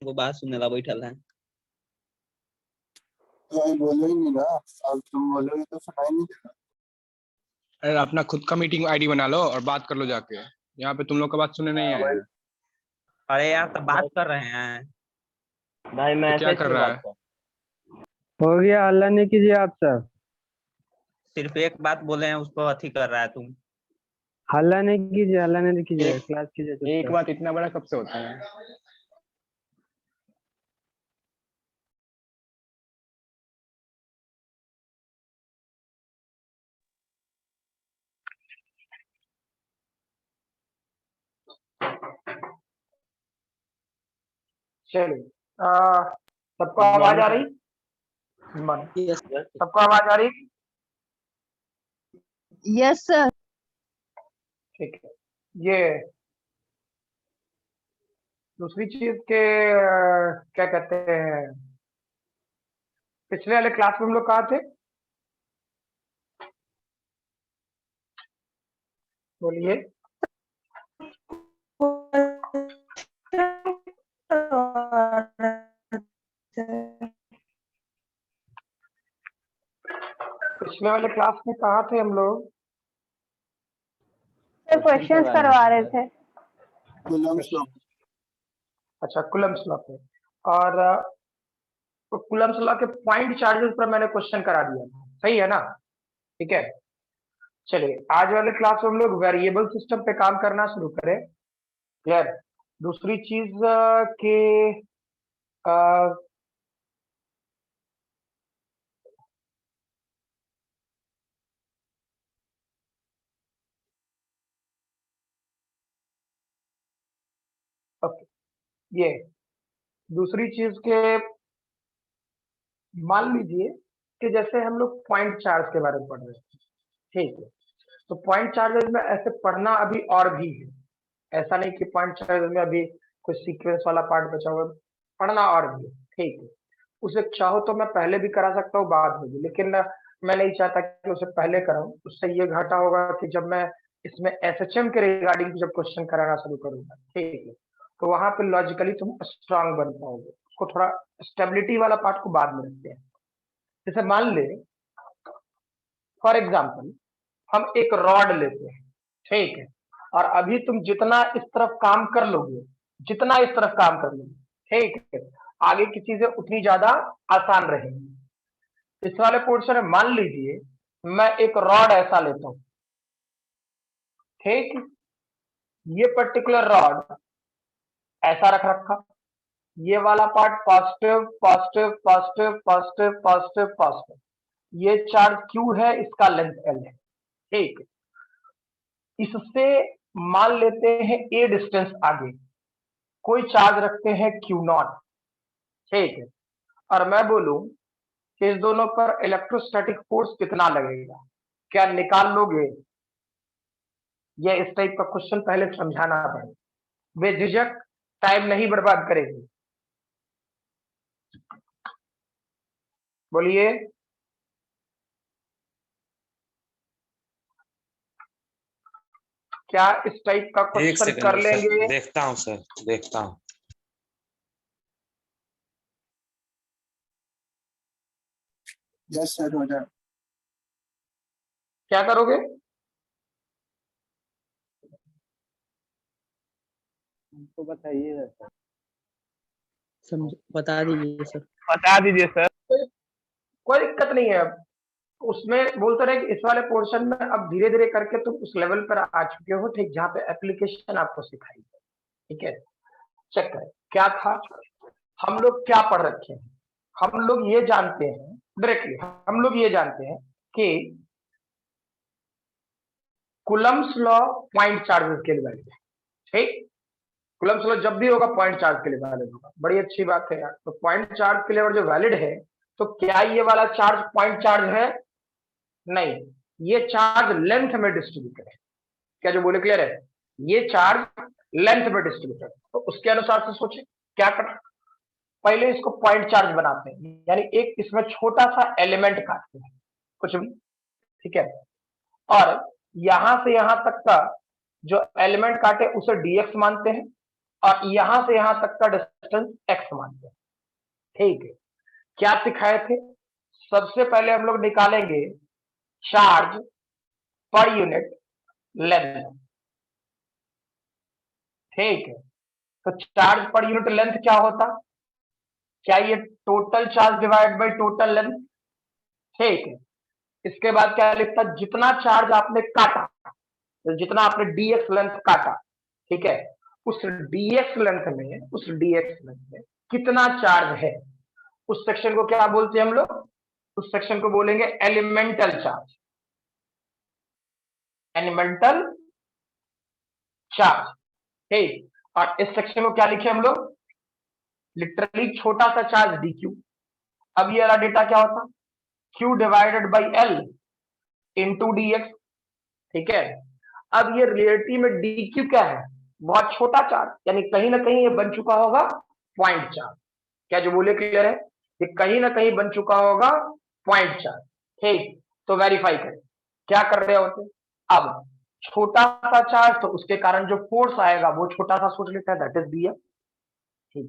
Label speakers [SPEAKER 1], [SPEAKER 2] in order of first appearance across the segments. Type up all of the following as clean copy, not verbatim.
[SPEAKER 1] वो बात सुनने ला बैठल है।
[SPEAKER 2] बोलो ही नहीं ना, अब तुम बोलोगे तो सुनाई नहीं देगा।
[SPEAKER 3] अरे अपना खुद का मीटिंग आईडी बना लो और बात कर लो जाके। यहाँ पे तुम लोग का बात सुनने नहीं आए हैं।
[SPEAKER 1] अरे यार तो बात कर रहे हैं
[SPEAKER 4] भाई मैं
[SPEAKER 3] तो क्या कर रहा है?
[SPEAKER 5] हो गया, हल्ला नहीं कीजिए आप सब।
[SPEAKER 1] सिर्फ एक बात बोले हैं उसको अथी कर रहा है तुम।
[SPEAKER 5] हल्ला नहीं कीजिए, हल्ला नहीं कीजिए, क्लास कीजिए
[SPEAKER 3] एक
[SPEAKER 5] चुपचाप।
[SPEAKER 3] बात इतना बड़ा कब से होता है?
[SPEAKER 4] चलिए, सबको आवाज आ रही? सबको आवाज आ रही?
[SPEAKER 6] Yes sir.
[SPEAKER 4] ठीक है। ये दूसरी चीज के क्या कहते हैं, पिछले वाले क्लास में हम लोग कहाँ थे? बोलिए। पिछले वाले क्लास में कहाँ थे हम लोग?
[SPEAKER 6] क्वेश्चंस करवा रहे थे।
[SPEAKER 2] Coulomb's law.
[SPEAKER 4] अच्छा, कूलम्स लॉ पे। और कूलम्स लॉ के पॉइंट चार्जेस पर मैंने क्वेश्चन करा दिया था, सही है ना? ठीक है। चलिए, आज वाले क्लास में हम लोग वेरिएबल सिस्टम पे काम करना शुरू करें। यार दूसरी चीज के ओके, ये दूसरी चीज के मान लीजिए कि जैसे हम लोग पॉइंट चार्ज के बारे में पढ़ रहे हैं, ठीक है? तो पॉइंट चार्जेस में ऐसे पढ़ना अभी और भी है, ऐसा नहीं कि पॉइंट चार्जेस में अभी कुछ सीक्वेंस वाला पार्ट बचा हुआ है, पढ़ना और भी है, ठीक है? उसे चाहो तो मैं पहले भी करा सकता हूँ, बाद में भी, लेकिन मैं नहीं चाहता कि उसे पहले कराऊं। उससे ये घाटा होगा कि जब मैं इसमें एसएचएम के रिगार्डिंग जब क्वेश्चन कराना शुरू करूंगा, ठीक है, तो वहां पे लॉजिकली तुम स्ट्रांग बन पाओगे। उसको थोड़ा स्टेबिलिटी वाला पार्ट को बाद में रखते हैं। जैसे मान ले फॉर एग्जाम्पल हम एक रॉड लेते हैं, ठीक है, और अभी तुम जितना इस तरफ काम कर लोगे, जितना इस तरफ काम कर लोगे, ठीक है, आगे की चीजें उतनी ज्यादा आसान रहेंगी। इस वाले पोर्शन में मान लीजिए मैं एक रॉड ऐसा लेता हूं, ठीक, ये पर्टिकुलर रॉड ऐसा रख रखा, ये वाला part positive positive positive positive positive positive, ये चार्ज Q है, इसका लेंथ L है, ठीक। इससे मान लेते हैं A डिस्टेंस आगे कोई चार्ज रखते हैं Q0, ठीक है, और मैं बोलूं कि इस दोनों पर इलेक्ट्रोस्टैटिक फोर्स कितना लगेगा, क्या निकाल लोगे? ये इस टाइप का क्वेश्चन पहले समझाना पड़ेगा, बेझिझक, टाइम नहीं बर्बाद करेंगे। बोलिए। क्या इस टाइप का क्वेश्चन कर लेंगे?
[SPEAKER 7] देखता हूँ सर, देखता हूँ।
[SPEAKER 2] यस सर, हो जाए।
[SPEAKER 4] क्या करोगे?
[SPEAKER 5] हमको बताइए सर।
[SPEAKER 1] समझ बता दीजिए सर।
[SPEAKER 4] बता दीजिए सर। कोई दिक्कत नहीं है, उसमें बोलते रहे कि इस वाले पोर्शन में अब धीरे धीरे करके तुम उस लेवल पर आ चुके हो, ठीक, जहाँ पे एप्लीकेशन आपको सिखाई है, ठीक है। चेक करें क्या था, हम लोग क्या पढ़ रखे हैं। हम लोग ये जानते हैं डायरेक्टली, हम लोग ये जानते हैं कि कूलम्स लॉ पॉइंट चार्जेस के लिए वैलिड है, ठीक। कूलम्स लॉ जब भी होगा पॉइंट चार्ज के लिए वैलिड होगा, बड़ी अच्छी बात है यार। तो पॉइंट चार्ज के लिए जो वैलिड है, तो क्या ये वाला चार्ज पॉइंट चार्ज है? नहीं, ये चार्ज लेंथ में डिस्ट्रीब्यूटेड है। क्या जो बोले क्लियर है? ये चार्ज लेंथ में डिस्ट्रीब्यूटेड, तो उसके अनुसार से सोचे क्या करना। पहले इसको पॉइंट चार्ज बनाते हैं, यानी एक इसमें छोटा सा एलिमेंट काटते हैं, कुछ भी, ठीक है, और यहां से यहां तक का जो एलिमेंट काटे उसे dx मानते हैं, और यहां से यहां तक का डिस्टेंस x मानते हैं। ठीक है, क्या सिखाए थे? सबसे पहले हम लोग निकालेंगे चार्ज पर यूनिट लेंथ। ठीक है, तो चार्ज पर यूनिट लेंथ क्या होता? क्या ये total charge divide by total length? ठीक है, इसके बाद क्या लिखता? जितना चार्ज आपने काटा, तो जितना आपने dx लेंथ काटा, ठीक है, उस dx लेंथ में कितना चार्ज है, उस सेक्शन को क्या बोलते हैं हम लोग? उस सेक्शन को बोलेंगे एलिमेंटल चार्ज। Elemental charge. ठीक, और इस सेक्शन को क्या लिखे हम लोग? लिटरली छोटा सा चार्ज dq। अब ये वाला डेटा क्या होता? q divided by l into dx। ठीक है, अब ये रियलिटी में dq क्या है? बहुत छोटा चार्ज, यानी कहीं ना कहीं ये बन चुका होगा पॉइंट चार्ज। क्या जो बोले क्लियर है? ये कहीं ना कहीं बन चुका होगा पॉइंट चार्ज। ठीक, तो वेरीफाई करें क्या कर रहे होते। अब छोटा सा चार्ज, तो उसके कारण जो फोर्स आएगा वो छोटा सा सोच लेता है, दैट इज df। ठीक,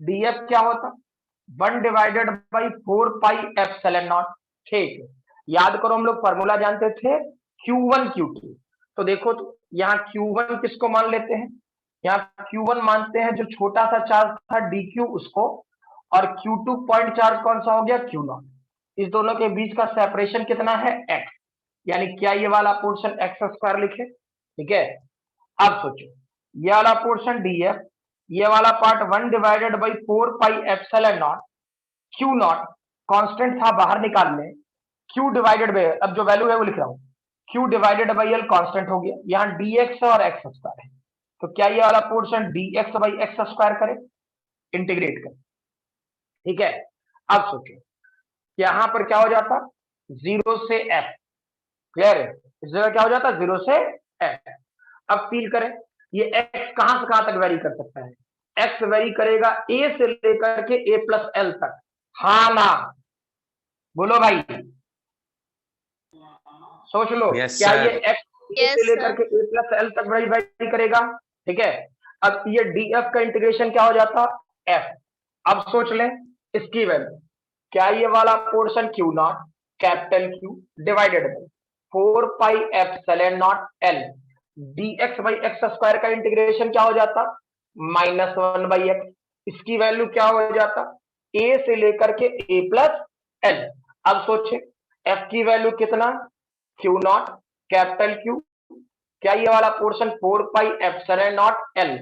[SPEAKER 4] df क्या होता? 1 divided by 4 pi epsilon not. ठीक है, याद करो हम लोग फॉर्मूला जानते थे Q1 Q2। तो देखो तो यहाँ Q1 किसको मान लेते हैं? यहाँ Q1 मानते हैं जो छोटा सा चार्ज था dq उसको, और Q2 पॉइंट चार्ज कौन सा हो गया? Q0। इस दोनों के बीच का सेपरेशन कितना है? x। यानी क्या ये वाला पोर्शन x स्क्वायर लिखे? ठीक है, अब सोचो ये वाला पोर्शन df, ये वाला part 1 divided by 4 pi epsilon not Q0 constant था बाहर निकालने, Q डिवाइडेड बाई, अब जो वैल्यू है वो लिख रहा हूं, Q divided by L constant हो गया, यहाँ dx और x स्क्वायर है, तो क्या ये वाला portion dx by x square करें? इंटीग्रेट करें। ठीक है, अब सोचो यहां पर क्या हो जाता? 0 से f। क्लियर है? इस जगह क्या हो जाता? 0 से f। अब फील करें ये x कहां से कहां तक वेरी कर सकता है? x वेरी करेगा a से लेकर के a प्लस l तक। हाँ ना? बोलो भाई, सोच लो।
[SPEAKER 7] Yes,
[SPEAKER 4] क्या
[SPEAKER 7] sir.
[SPEAKER 4] ये x a से लेकर के a प्लस l तक वेरी करेगा? ठीक है, अब ये df का इंटीग्रेशन क्या हो जाता? f। अब सोच लें इसकी वैल्यू, क्या ये वाला portion Q0 capital Q divided by 4 pi epsilon not l dx by x square का इंटीग्रेशन क्या हो जाता? -1 बाई x। इसकी वैल्यू क्या हो जाता? a से लेकर के a प्लस l। अब सोचे f की वैल्यू कितना? Q0 कैपिटल Q, क्या ये वाला portion 4 pi epsilon not l।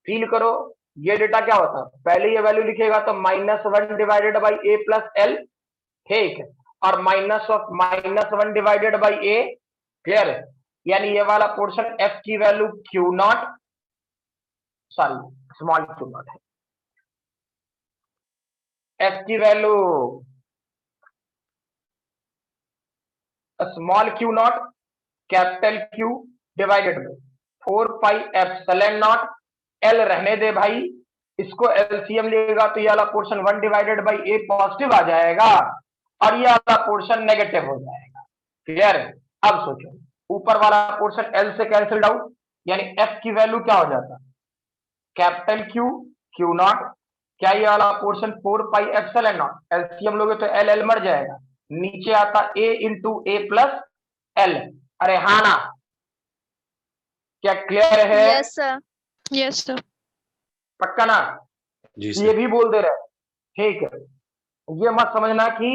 [SPEAKER 4] Feel करो ये डेटा क्या होता? पहले ये वैल्यू लिखेगा तो -1 divided by a plus l। ठीक है, और -1 डिवाइडेड बाई a। क्लियर है? यानी ये वाला पोर्शन f की value Q0, sorry small Q0 है, f की value small Q0 capital Q divided by 4 pi epsilon not l। रहने दे भाई, इसको एलसीएम लेगा तो ये वाला portion 1 divided by a positive आ जाएगा और ये वाला पोर्शन नेगेटिव हो जाएगा। क्लियर है? अब सोचो ऊपर वाला पोर्शन l से कैंसिल्ड आउट, यानी f की वैल्यू क्या हो जाता? कैपिटल Q Q0, क्या ये वाला portion 4 pi epsilon not, LCM लोगे तो l l मर जाएगा, नीचे आता a into a plus l। अरे हाँ ना? क्या क्लियर है?
[SPEAKER 6] Yes sir, yes sir.
[SPEAKER 4] पक्का ना?
[SPEAKER 7] जी
[SPEAKER 4] ये
[SPEAKER 7] सर।
[SPEAKER 4] भी बोल दे रहे हैं। ठीक है, ये मत समझना कि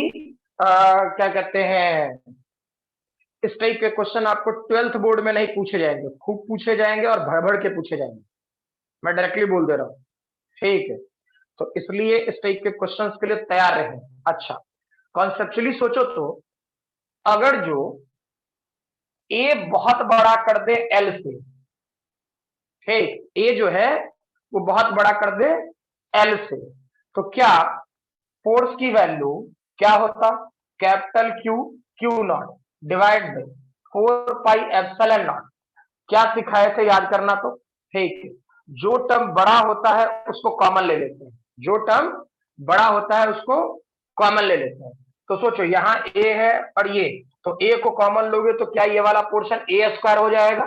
[SPEAKER 4] क्या कहते हैं इस टाइप के क्वेश्चन आपको 12th बोर्ड में नहीं पूछे जाएंगे, खूब पूछे जाएंगे और भर भर के पूछे जाएंगे, मैं डायरेक्टली बोल दे रहा हूँ। ठीक है, तो इसलिए इस टाइप के क्वेश्चंस के लिए तैयार रहें। अच्छा, कॉन्सेप्चुअली सोचो तो अगर जो ए बहुत बड़ा कर दे एल से, ठीक, ए जो है वो बहुत बड़ा कर दे एल से, तो क्या फोर्स की वैल्यू क्या होता? Capital Q Q0 divide by 4 pi epsilon not. क्या सिखाए थे याद करना तो। ठीक है, जो टर्म बड़ा होता है उसको कॉमन ले लेते हैं, जो टर्म बड़ा होता है उसको कॉमन ले लेते हैं। तो सोचो यहाँ a है और ये, तो a को कॉमन लोगे तो क्या ये वाला पोर्शन a स्क्वायर हो जाएगा?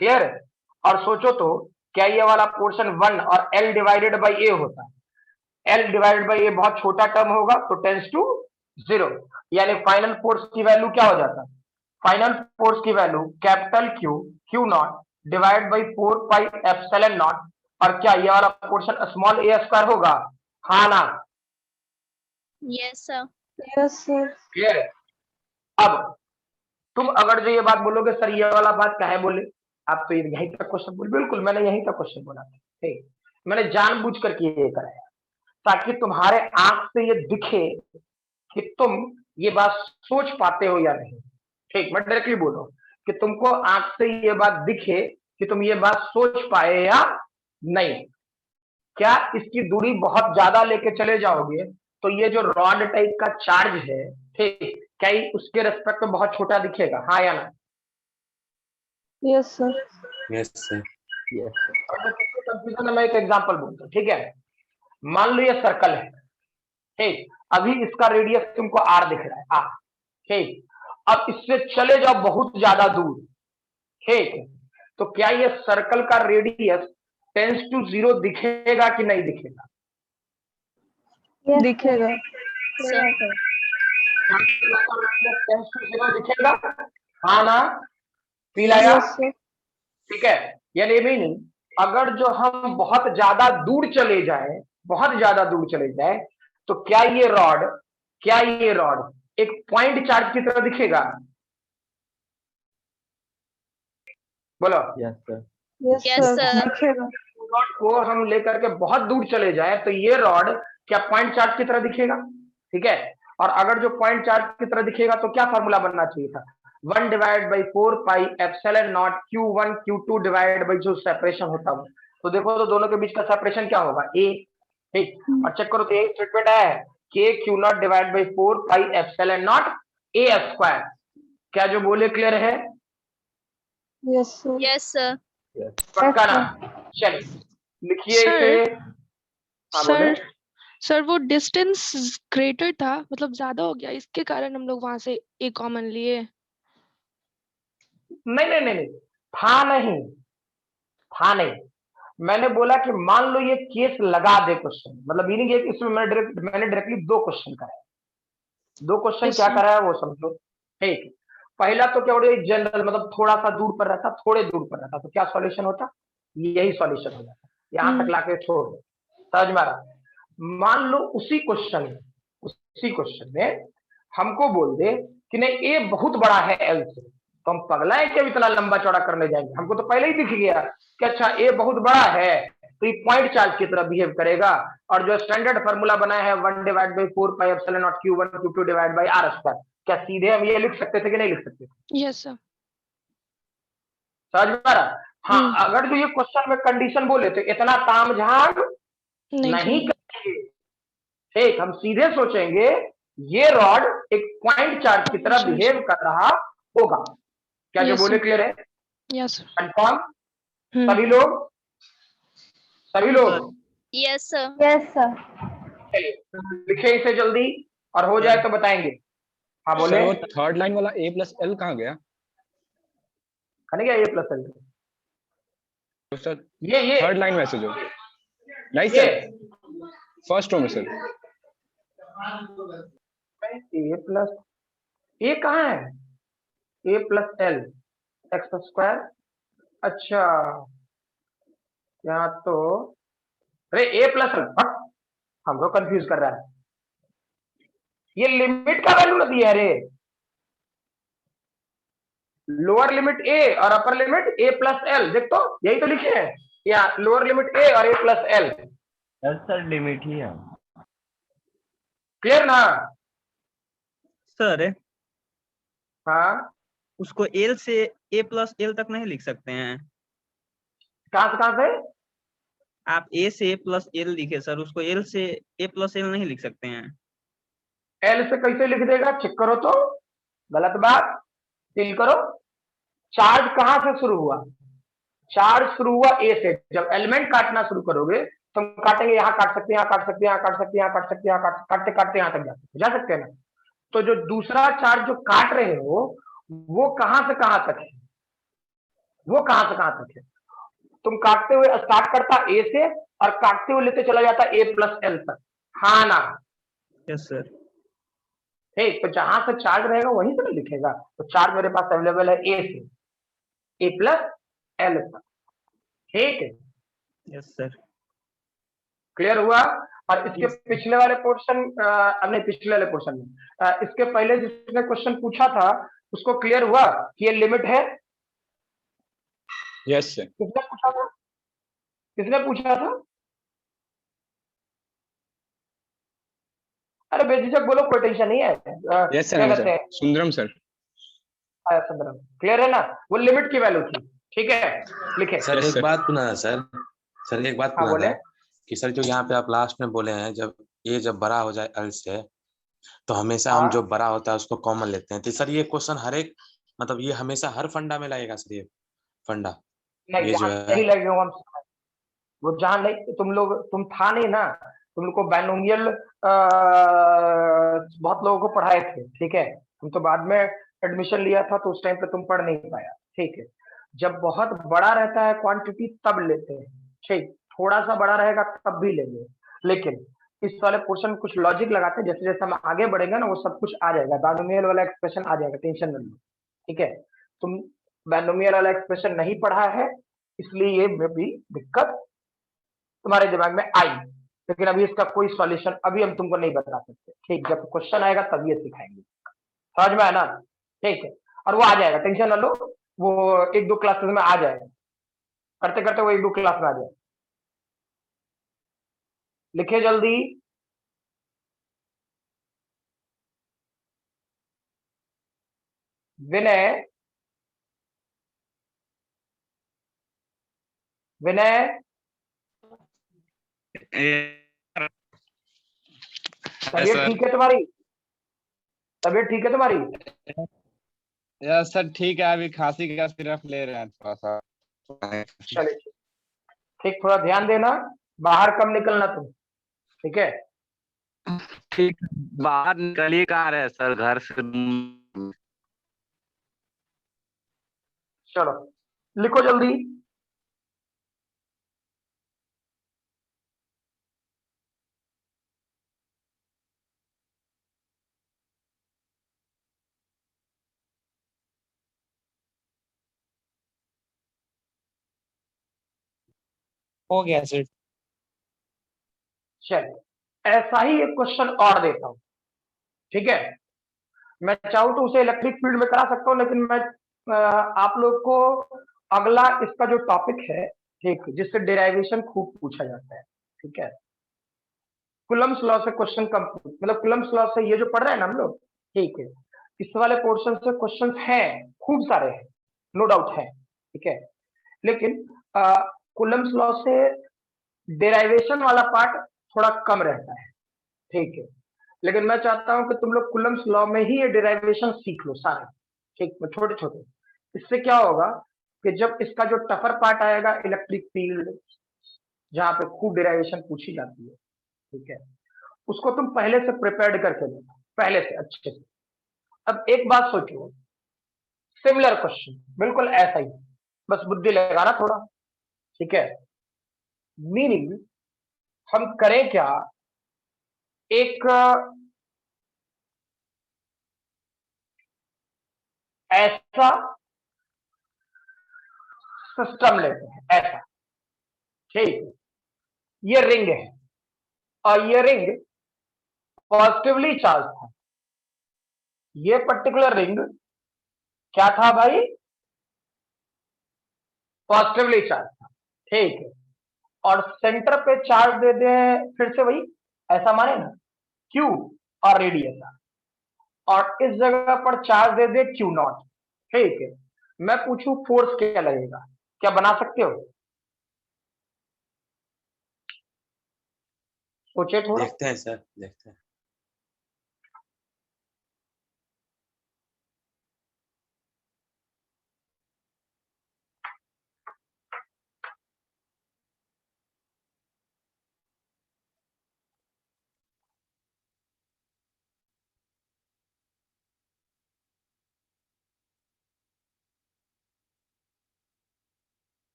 [SPEAKER 4] क्लियर है? और सोचो तो क्या ये वाला पोर्शन 1 और L डिवाइडेड बाई ए होता है? L डिवाइडेड बाई ए बहुत छोटा टर्म होगा तो टेंस टू 0, यानी फाइनल फोर्स की वैल्यू क्या हो जाता है? फाइनल फोर्स की value capital Q not divide by 4 pi epsilon not, और क्या ये वाला पोर्शन स्मॉल a स्क्वायर होगा? हाँ ना?
[SPEAKER 6] Yes, sir.
[SPEAKER 4] क्लियर है? अब तुम अगर जो ये बात बोलोगे सर ये वाला बात क्या है बोले, आप तो यहीं तक क्वेश्चन बोले, बिल्कुल मैंने यहीं तक क्वेश्चन बोला था, ठीक, मैंने जानबूझ करके ये कराया ताकि तुम्हारे आंख से ये दिखे कि तुम ये बात सोच पाते हो या नहीं। ठीक, मैं डायरेक्टली बोल रहा हूँ कि तुमको आंख से ये बात दिखे कि तुम ये बात सोच पाए या नहीं। क्या इसकी दूरी बहुत ज्यादा लेके चले जाओगे तो ये जो रॉड टाइप का चार्ज है, ठीक, क्या ये उसके रेस्पेक्ट में बहुत छोटा दिखेगा? हाँ या ना?
[SPEAKER 8] Yes sir.
[SPEAKER 7] Yes sir.
[SPEAKER 4] Confusion है, मैं एक एग्जांपल बोलता हूँ, ठीक है। मान लो ये सर्कल है, ठीक, अभी इसका रेडियस तुमको आर दिख रहा है, आर, ठीक, अब इससे चले जाओ बहुत ज्यादा दूर, ठीक, तो क्या ये सर्कल का रेडियस टेंस टू 0 दिखेगा कि नहीं दिखेगा?
[SPEAKER 8] दिखेगा।
[SPEAKER 4] टेंस टू 0 दिखेगा, हाँ ना? फील आया? ठीक है, यानी मीनिंग अगर जो हम बहुत ज्यादा दूर चले जाए, बहुत ज्यादा दूर चले जाए, तो क्या ये रॉड एक पॉइंट चार्ज की तरह दिखेगा? बोलो।
[SPEAKER 6] Yes, sir.
[SPEAKER 8] दिखेगा।
[SPEAKER 4] रॉड को हम लेकर के बहुत दूर चले जाए तो ये रॉड क्या पॉइंट चार्ज की तरह दिखेगा? ठीक है, और अगर जो पॉइंट चार्ज की तरह दिखेगा तो क्या फॉर्मूला बनना चाहिए था? 1 divide by 4 pi epsilon naught Q1 Q2 divide by जो सेपरेशन होता है, तो देखो तो दोनों के बीच का सेपरेशन क्या होगा? A, ठीक, और चेक करो तो एक स्टेटमेंट है K Q not divide by 4 pi epsilon not A square. क्या जो बोले क्लियर है?
[SPEAKER 8] Yes sir.
[SPEAKER 6] Yes, sir.
[SPEAKER 4] पक्का ना? चलिए लिखिए
[SPEAKER 6] Sir.
[SPEAKER 4] इसे। हाँ, बोले।
[SPEAKER 6] सर वो डिस्टेंस ग्रेटर था, मतलब ज्यादा हो गया, इसके कारण हम लोग वहां से ए कॉमन लिए।
[SPEAKER 4] नहीं, था नहीं, मैंने बोला कि मान लो ये केस लगा दे क्वेश्चन, मतलब ये नहीं कि इसमें मैंने डायरेक्टली 2 क्वेश्चन कराए। 2 क्वेश्चन क्या कराया वो समझो, ठीक। पहला तो क्या बोले जनरल, मतलब थोड़ा सा दूर पर रहता, थोड़े दूर पर रहता, तो क्या सॉल्यूशन होता? यही सॉल्यूशन हो जाता, यहां तक लाके छोड़ दो, समझ में आ रहा? मान लो उसी क्वेश्चन में हमको बोल दे कि नहीं ए बहुत बड़ा है एल से, तो हम पगला है कि इतना लंबा चौड़ा करने जाएंगे? हमको तो पहले ही दिख गया कि अच्छा ए बहुत बड़ा है तो ये पॉइंट चार्ज की तरह बिहेव करेगा, और जो स्टैंडर्ड फार्मूला बनाया है 1 divide by 4 pi epsilon naught Q1 Q2 divide by r square, क्या सीधे हम ये लिख सकते थे कि नहीं लिख सकते?
[SPEAKER 6] Yes sir.
[SPEAKER 4] समझ में आ रहा? हाँ, अगर जो ये क्वेश्चन में कंडीशन बोले तो इतना तामझाम नहीं करेंगे, ठीक, हम सीधे सोचेंगे ये रॉड एक पॉइंट चार्ज की तरह बिहेव कर रहा होगा। क्या जो बोले क्लियर है?
[SPEAKER 6] Yes
[SPEAKER 4] confirm? सभी लोग
[SPEAKER 6] यस सर।
[SPEAKER 8] Yes sir.
[SPEAKER 4] चलिए लिखे इसे जल्दी, और हो जाए तो बताएंगे। हाँ बोले।
[SPEAKER 3] सर वो थर्ड लाइन वाला a प्लस एल कहाँ गया?
[SPEAKER 4] खाने क्या ये प्लस एल?
[SPEAKER 3] तो सर
[SPEAKER 4] ये
[SPEAKER 3] थर्ड लाइन में से जो नहीं सर, फर्स्ट रो में सर।
[SPEAKER 4] ए प्लस ए कहाँ है? ए प्लस एल एक्स स्क्वायर, अच्छा यहाँ तो अरे ए प्लस एल, हमको कंफ्यूज कर रहा है, ये लिमिट का वैल्यू नहीं है रे, लोअर लिमिट ए और अपर लिमिट ए प्लस एल, देख तो यही तो लिखे हैं, या लोअर लिमिट ए और ए प्लस एल।
[SPEAKER 1] सर लिमिट ही है
[SPEAKER 4] क्लियर ना?
[SPEAKER 1] सर।
[SPEAKER 4] हाँ,
[SPEAKER 1] उसको एल से ए प्लस एल तक नहीं लिख सकते हैं?
[SPEAKER 4] कहां से?
[SPEAKER 1] आप ए से ए प्लस एल लिखे सर, उसको एल से ए प्लस एल नहीं लिख सकते हैं?
[SPEAKER 4] एल से कैसे लिख देगा? चेक करो तो, गलत बात, फील करो। चार्ज कहां से शुरू हुआ? चार्ज शुरू हुआ ए से। जब एलिमेंट काटना शुरू करोगे तो हम काटेंगे, यहाँ काट सकते हैं, यहाँ काट सकते हैं, यहाँ काट सकते हैं, यहाँ काट सकते हैं, यहाँ काटते काटते यहाँ तक जा सकते हैं ना? तो जो दूसरा चार्ज जो काट रहे हो वो कहां से कहां तक है? वो कहां से कहां तक है? तुम काटते हुए स्टार्ट करता ए से और काटते हुए लेते चला जाता ए प्लस एल तक, हाँ ना?
[SPEAKER 1] Yes sir.
[SPEAKER 4] ठीक, तो जहां से चार्ज रहेगा वहीं से लिखेगा। तो चार्ज मेरे पास अवेलेबल है ए से ए प्लस एल तक, ठीक है?
[SPEAKER 1] Yes sir.
[SPEAKER 4] क्लियर हुआ? और इसके पिछले वाले पोर्शन नहीं, पिछले वाले पोर्शन में इसके पहले जिसने क्वेश्चन पूछा था उसको क्लियर हुआ कि ये लिमिट है?
[SPEAKER 3] Yes sir.
[SPEAKER 4] किसने पूछा था? किसने पूछा था? अरे बेझिझक बोलो, कोई टेंशन नहीं है।
[SPEAKER 3] यस
[SPEAKER 4] क्या
[SPEAKER 3] सर,
[SPEAKER 4] कहते
[SPEAKER 3] सर
[SPEAKER 4] हैं?
[SPEAKER 3] सुंदरम सर।
[SPEAKER 4] क्लियर है ना? वो लिमिट की वैल्यू थी, ठीक है? लिखे।
[SPEAKER 7] सर
[SPEAKER 3] Yes,
[SPEAKER 7] एक
[SPEAKER 3] sir.
[SPEAKER 7] बात पूछना था सर। सर एक बात
[SPEAKER 4] हाँ
[SPEAKER 7] पूछना
[SPEAKER 4] बोले।
[SPEAKER 7] था कि सर जो यहाँ पे आप लास्ट में बोले हैं, जब ये जब बड़ा हो जाए एल से, तो हमेशा हम
[SPEAKER 4] हाँ
[SPEAKER 7] जो बड़ा होता है उसको कॉमन लेते हैं। तो सर ये क्वेश्चन हर एक, मतलब ये हमेशा हर फंडा में लगेगा सर, ये फंडा
[SPEAKER 4] नहीं,
[SPEAKER 7] ये जो
[SPEAKER 4] जहाँ
[SPEAKER 7] है?
[SPEAKER 4] नहीं लगे हो हम, वो जहाँ नहीं, तुम था नहीं ना, तुम लोग को बायनोमियल बहुत लोगों को पढ़ाए थे, ठीक है? तुम तो बाद में एडमिशन लिया था तो उस टाइम पे तुम पढ़ नहीं पाया, ठीक है? जब बहुत बड़ा रहता है क्वांटिटी तब लेते हैं, ठीक? थोड़ा सा बड़ा रहेगा तब भी लेंगे, लेकिन इस वाले पोर्शन में कुछ लॉजिक लगाते हैं, जैसे जैसे हम आगे बढ़ेंगे ना वो सब कुछ आ जाएगा, बायनोमियल वाला एक्सप्रेशन आ जाएगा, टेंशन मत लो, ठीक है? तुम बायनोमियल वाला एक्सप्रेशन नहीं पढ़ा है, इसलिए ये में भी दिक्कत तुम्हारे दिमाग में आई, लेकिन अभी इसका कोई सॉल्यूशन अभी हम तुमको नहीं बता सकते, ठीक? जब क्वेश्चन आएगा तब ये सिखाएंगे, समझ में आया ना? ठीक है, और वो आ जाएगा, टेंशन ना लो, वो 1-2 क्लासेस में आ जाएगा, करते करते वो 1-2 क्लास में आ जाएगा। लिखे जल्दी। विनय, विनय, तबीयत ठीक है तुम्हारी? तबीयत ठीक है तुम्हारी?
[SPEAKER 5] यस सर ठीक है, अभी खांसी का सिरप ले रहे हैं थोड़ा सा।
[SPEAKER 4] चलिए ठीक, थोड़ा ध्यान देना, बाहर कम निकलना तुम, ठीक है?
[SPEAKER 9] ठीक, बाहर निकल ही कहाँ रहे सर घर से।
[SPEAKER 4] चलो लिखो जल्दी।
[SPEAKER 5] हो गया सर।
[SPEAKER 4] चलिए ऐसा ही एक क्वेश्चन और देता हूं, ठीक है? मैं चाहूँ तो उसे इलेक्ट्रिक फील्ड में करा सकता हूँ, लेकिन मैं आप लोग को अगला इसका जो टॉपिक है, ठीक, जिससे डेरिवेशन खूब पूछा जाता है, ठीक है? कुलम्स लॉ से क्वेश्चन कम, मतलब कुलम्स लॉ से ये जो पढ़ रहे हैं ना हम लोग, ठीक है, इस वाले पोर्शन से क्वेश्चन हैं, खूब सारे हैं, नो डाउट है, ठीक है? लेकिन कुलम्स लॉ से डेरिवेशन वाला पार्ट थोड़ा कम रहता है, ठीक है? लेकिन मैं चाहता हूं कि तुम लोग कुलम्स लॉ में ही ये डेरिवेशन सीख लो सारे, ठीक, छोटे छोटे। इससे क्या होगा कि जब इसका जो टफर पार्ट आएगा, इलेक्ट्रिक फील्ड, जहां पे खूब डेरिवेशन पूछी जाती है, ठीक है, उसको तुम पहले से प्रिपेयर्ड करके लेना, पहले से अच्छे से। अब एक बात सोचो, सिमिलर क्वेश्चन बिल्कुल ऐसा ही, बस बुद्धि लगाना थोड़ा, ठीक है? मीनिंग हम करें क्या, एक ऐसा सिस्टम लेते हैं, ऐसा, ठीक? ये रिंग है और ये रिंग पॉजिटिवली चार्ज था, ये पर्टिकुलर रिंग क्या था भाई? पॉजिटिवली चार्ज था, ठीक है? और सेंटर पे चार्ज दे दें, फिर से वही ऐसा माने ना, क्यू और रेडियस, और इस जगह पर charge they they Q not, ठीक है? मैं पूछूं फोर्स क्या लगेगा, क्या बना सकते हो? सोचे थोड़ा।
[SPEAKER 7] देखते हैं सर, देखते हैं।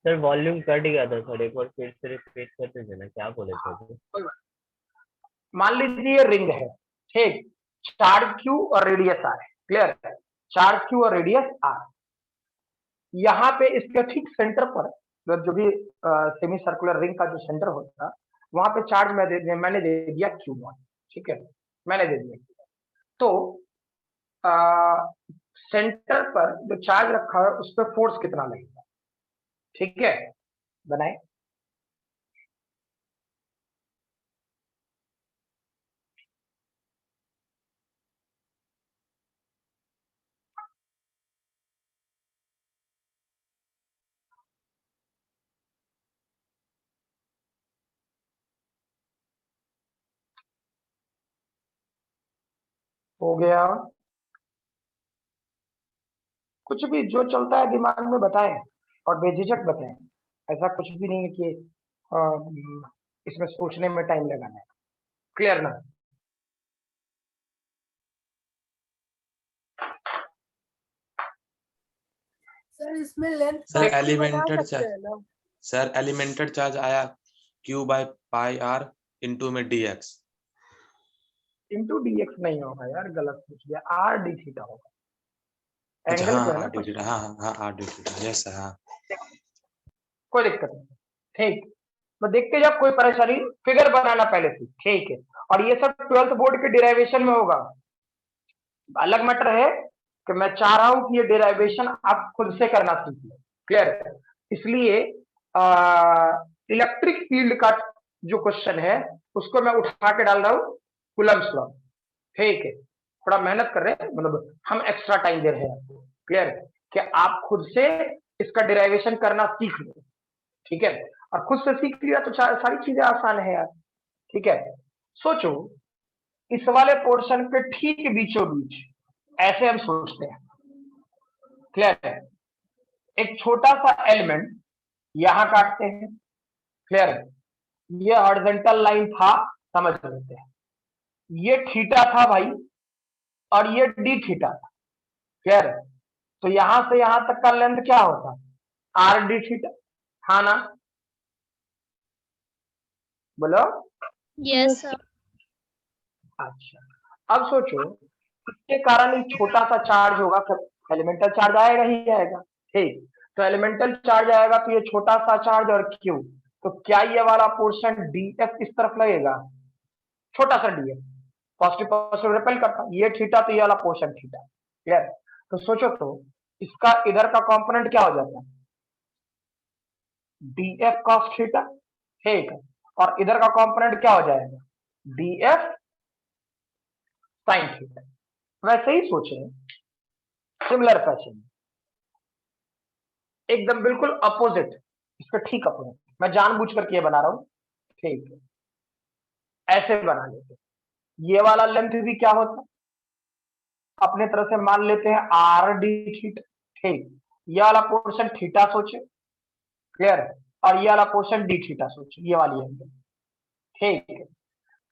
[SPEAKER 10] सर वॉल्यूम कट गया था सर, एक बार फिर से रिपीट करते थे ना, क्या बोले थे अभी?
[SPEAKER 4] मान लीजिए रिंग है, ठीक, चार्ज क्यू और रेडियस आर है, क्लियर है, चार्ज क्यू और रेडियस आर। यहाँ पे इसके ठीक सेंटर पर मतलब जो भी सेमी सर्कुलर रिंग का जो सेंटर होता है वहां पे चार्ज मैंने दे दिया Q1, ठीक है, मैंने दे दिया। तो सेंटर पर जो चार्ज रखा है उस पर फोर्स कितना लगेगा, ठीक है, बनाए। हो गया, कुछ भी जो चलता है दिमाग में बताएं और बेझिझक बताएं, ऐसा कुछ भी नहीं है कि इसमें सोचने में टाइम लगाना है, क्लियर ना?
[SPEAKER 8] सर इसमें length
[SPEAKER 7] sir एलिमेंटेड charge, sir एलिमेंटेड charge आया Q/πr इंटू में dx।
[SPEAKER 4] इंटू dx नहीं होगा यार, गलत पूछ लिया, आर डी थीटा होगा,
[SPEAKER 7] अच्छा
[SPEAKER 4] एंगल
[SPEAKER 7] हाँ
[SPEAKER 4] पे है
[SPEAKER 7] हाँ
[SPEAKER 4] ना,
[SPEAKER 7] d थीटा, हाँ r d theta, yes sir हाँ।
[SPEAKER 4] कोई दिक्कत नहीं, ठीक। तो देखते जाओ, कोई परेशानी, फिगर बनाना पहले से, ठीक है। और ये सब 12th बोर्ड के डिराइवेशन में होगा, अलग मैटर है कि मैं चाह रहा हूं कि ये डिराइवेशन आप खुद से करना सीखिए, क्लियर है। इसलिए इलेक्ट्रिक फील्ड का जो क्वेश्चन है उसको मैं उठा के डाल रहा हूं कूलम्ब्स लॉ, ठीक है। थोड़ा मेहनत कर रहे हैं, मतलब हम एक्स्ट्रा टाइम दे रहे हैं आपको, क्लियर है, कि आप खुद से इसका डिराइवेशन करना सीख लो, ठीक है। और खुद से सीख लिया तो सारी चीजें आसान है यार, ठीक है। सोचो इस वाले पोर्शन के ठीक बीचों बीच ऐसे हम सोचते हैं, क्लियर है, एक छोटा सा एलिमेंट यहां काटते हैं, क्लियर है, ये हॉरिजॉन्टल लाइन था, समझ लेते हैं, ये थीटा था भाई और ये डी थीटा था, क्लियर है। तो यहां से यहां तक का लेंथ क्या होता, आर डी थीटा, हाँ ना, बोलो।
[SPEAKER 8] Yes sir.
[SPEAKER 4] अच्छा, अब सोचो इसके कारण एक छोटा सा चार्ज होगा, एलिमेंटल चार्ज आएगा ही आएगा, ठीक। तो एलिमेंटल चार्ज आएगा तो ये छोटा सा चार्ज और क्यू, तो क्या ये वाला पोर्शन डीएफ इस तरफ लगेगा, छोटा सा डीएफ, पॉजिटिव पॉजिटिव रिपेल करता, ये थीटा तो ये वाला पोर्शन थीटा, क्लियर। तो सोचो तो इसका इधर का कंपोनेंट क्या हो जाता है, डीएफ कॉस थीटा, ठीक है, और इधर का कंपोनेंट क्या हो जाएगा, डीएफ साइन थीटा। वैसे ही सोचे सिमिलर फैशन, एकदम बिल्कुल अपोजिट, इसका ठीक अपोजिट, मैं जानबूझ करके ये बना रहा हूं, ठीक है, ऐसे बना लेते। ये वाला लेंथ भी क्या होता, अपने तरह से मान लेते हैं आर डी थीटा, ठीक, ये वाला पोर्शन थीटा सोचे, क्लियर, और ये वाला पोर्शन डी थीटा सोचे, ये वाली एंगल, ठीक है।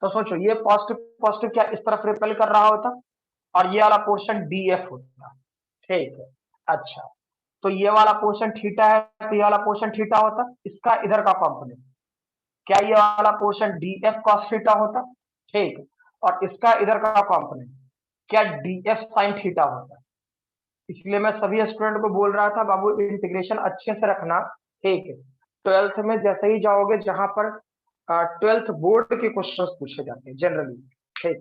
[SPEAKER 4] तो सोचो ये पॉजिटिव पॉजिटिव क्या इस तरफ रिपेल कर रहा होता और ये वाला पोर्शन डी एफ होता, ठीक है। अच्छा, तो ये वाला पोर्शन थीटा है तो ये वाला पोर्शन थीटा होता, इसका इधर का कंपोनेंट क्या ये वाला portion D F cos theta होता, ठीक, और इसका इधर का कंपोनेंट क्या डी एफ साइन थीटा होता। इसलिए मैं सभी स्टूडेंट को बोल रहा था बाबू इंटीग्रेशन अच्छे से रखना, ठीक है। 12th में जैसे ही जाओगे जहां पर 12th बोर्ड के क्वेश्चंस पूछे जाते हैं जनरली, ठीक,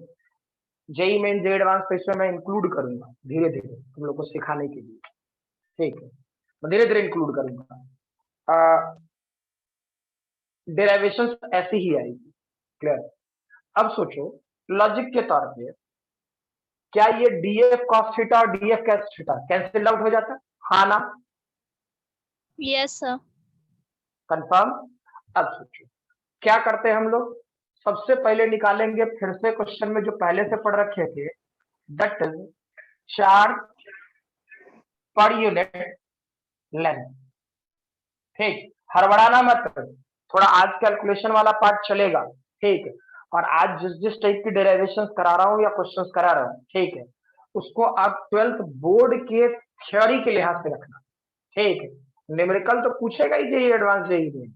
[SPEAKER 4] जेई मेन जे एडवांस तो इसमें मैं इंक्लूड करूंगा धीरे धीरे तुम लोग को सिखाने के लिए, ठीक है, मैं धीरे धीरे इंक्लूड करूंगा। डेरिवेशन ऐसी ही आएगी, क्लियर। अब सोचो लॉजिक के तौर पे क्या ये डीएफ कॉस थीटा और डीएफ थीटा कैंसिल आउट हो जाता है, हाँ ना?
[SPEAKER 8] Yes sir.
[SPEAKER 4] कंफर्म। अब सोचो क्या करते हैं हम लोग, सबसे पहले निकालेंगे फिर से क्वेश्चन में जो पहले से पढ़ रखे थे, दैट इज चार्ज पर यूनिट लेंथ, ठीक, हड़बड़ाना मत, थोड़ा आज कैलकुलेशन वाला पार्ट चलेगा, ठीक है। और आज जिस जिस टाइप की डेरिवेशंस करा रहा हूँ या क्वेश्चंस करा रहा हूँ, ठीक है, उसको आप 12th बोर्ड के थ्योरी के लिहाज से रखना, ठीक है। न्यूमेरिकल तो पूछेगा ही, जेई एडवांस जेई में,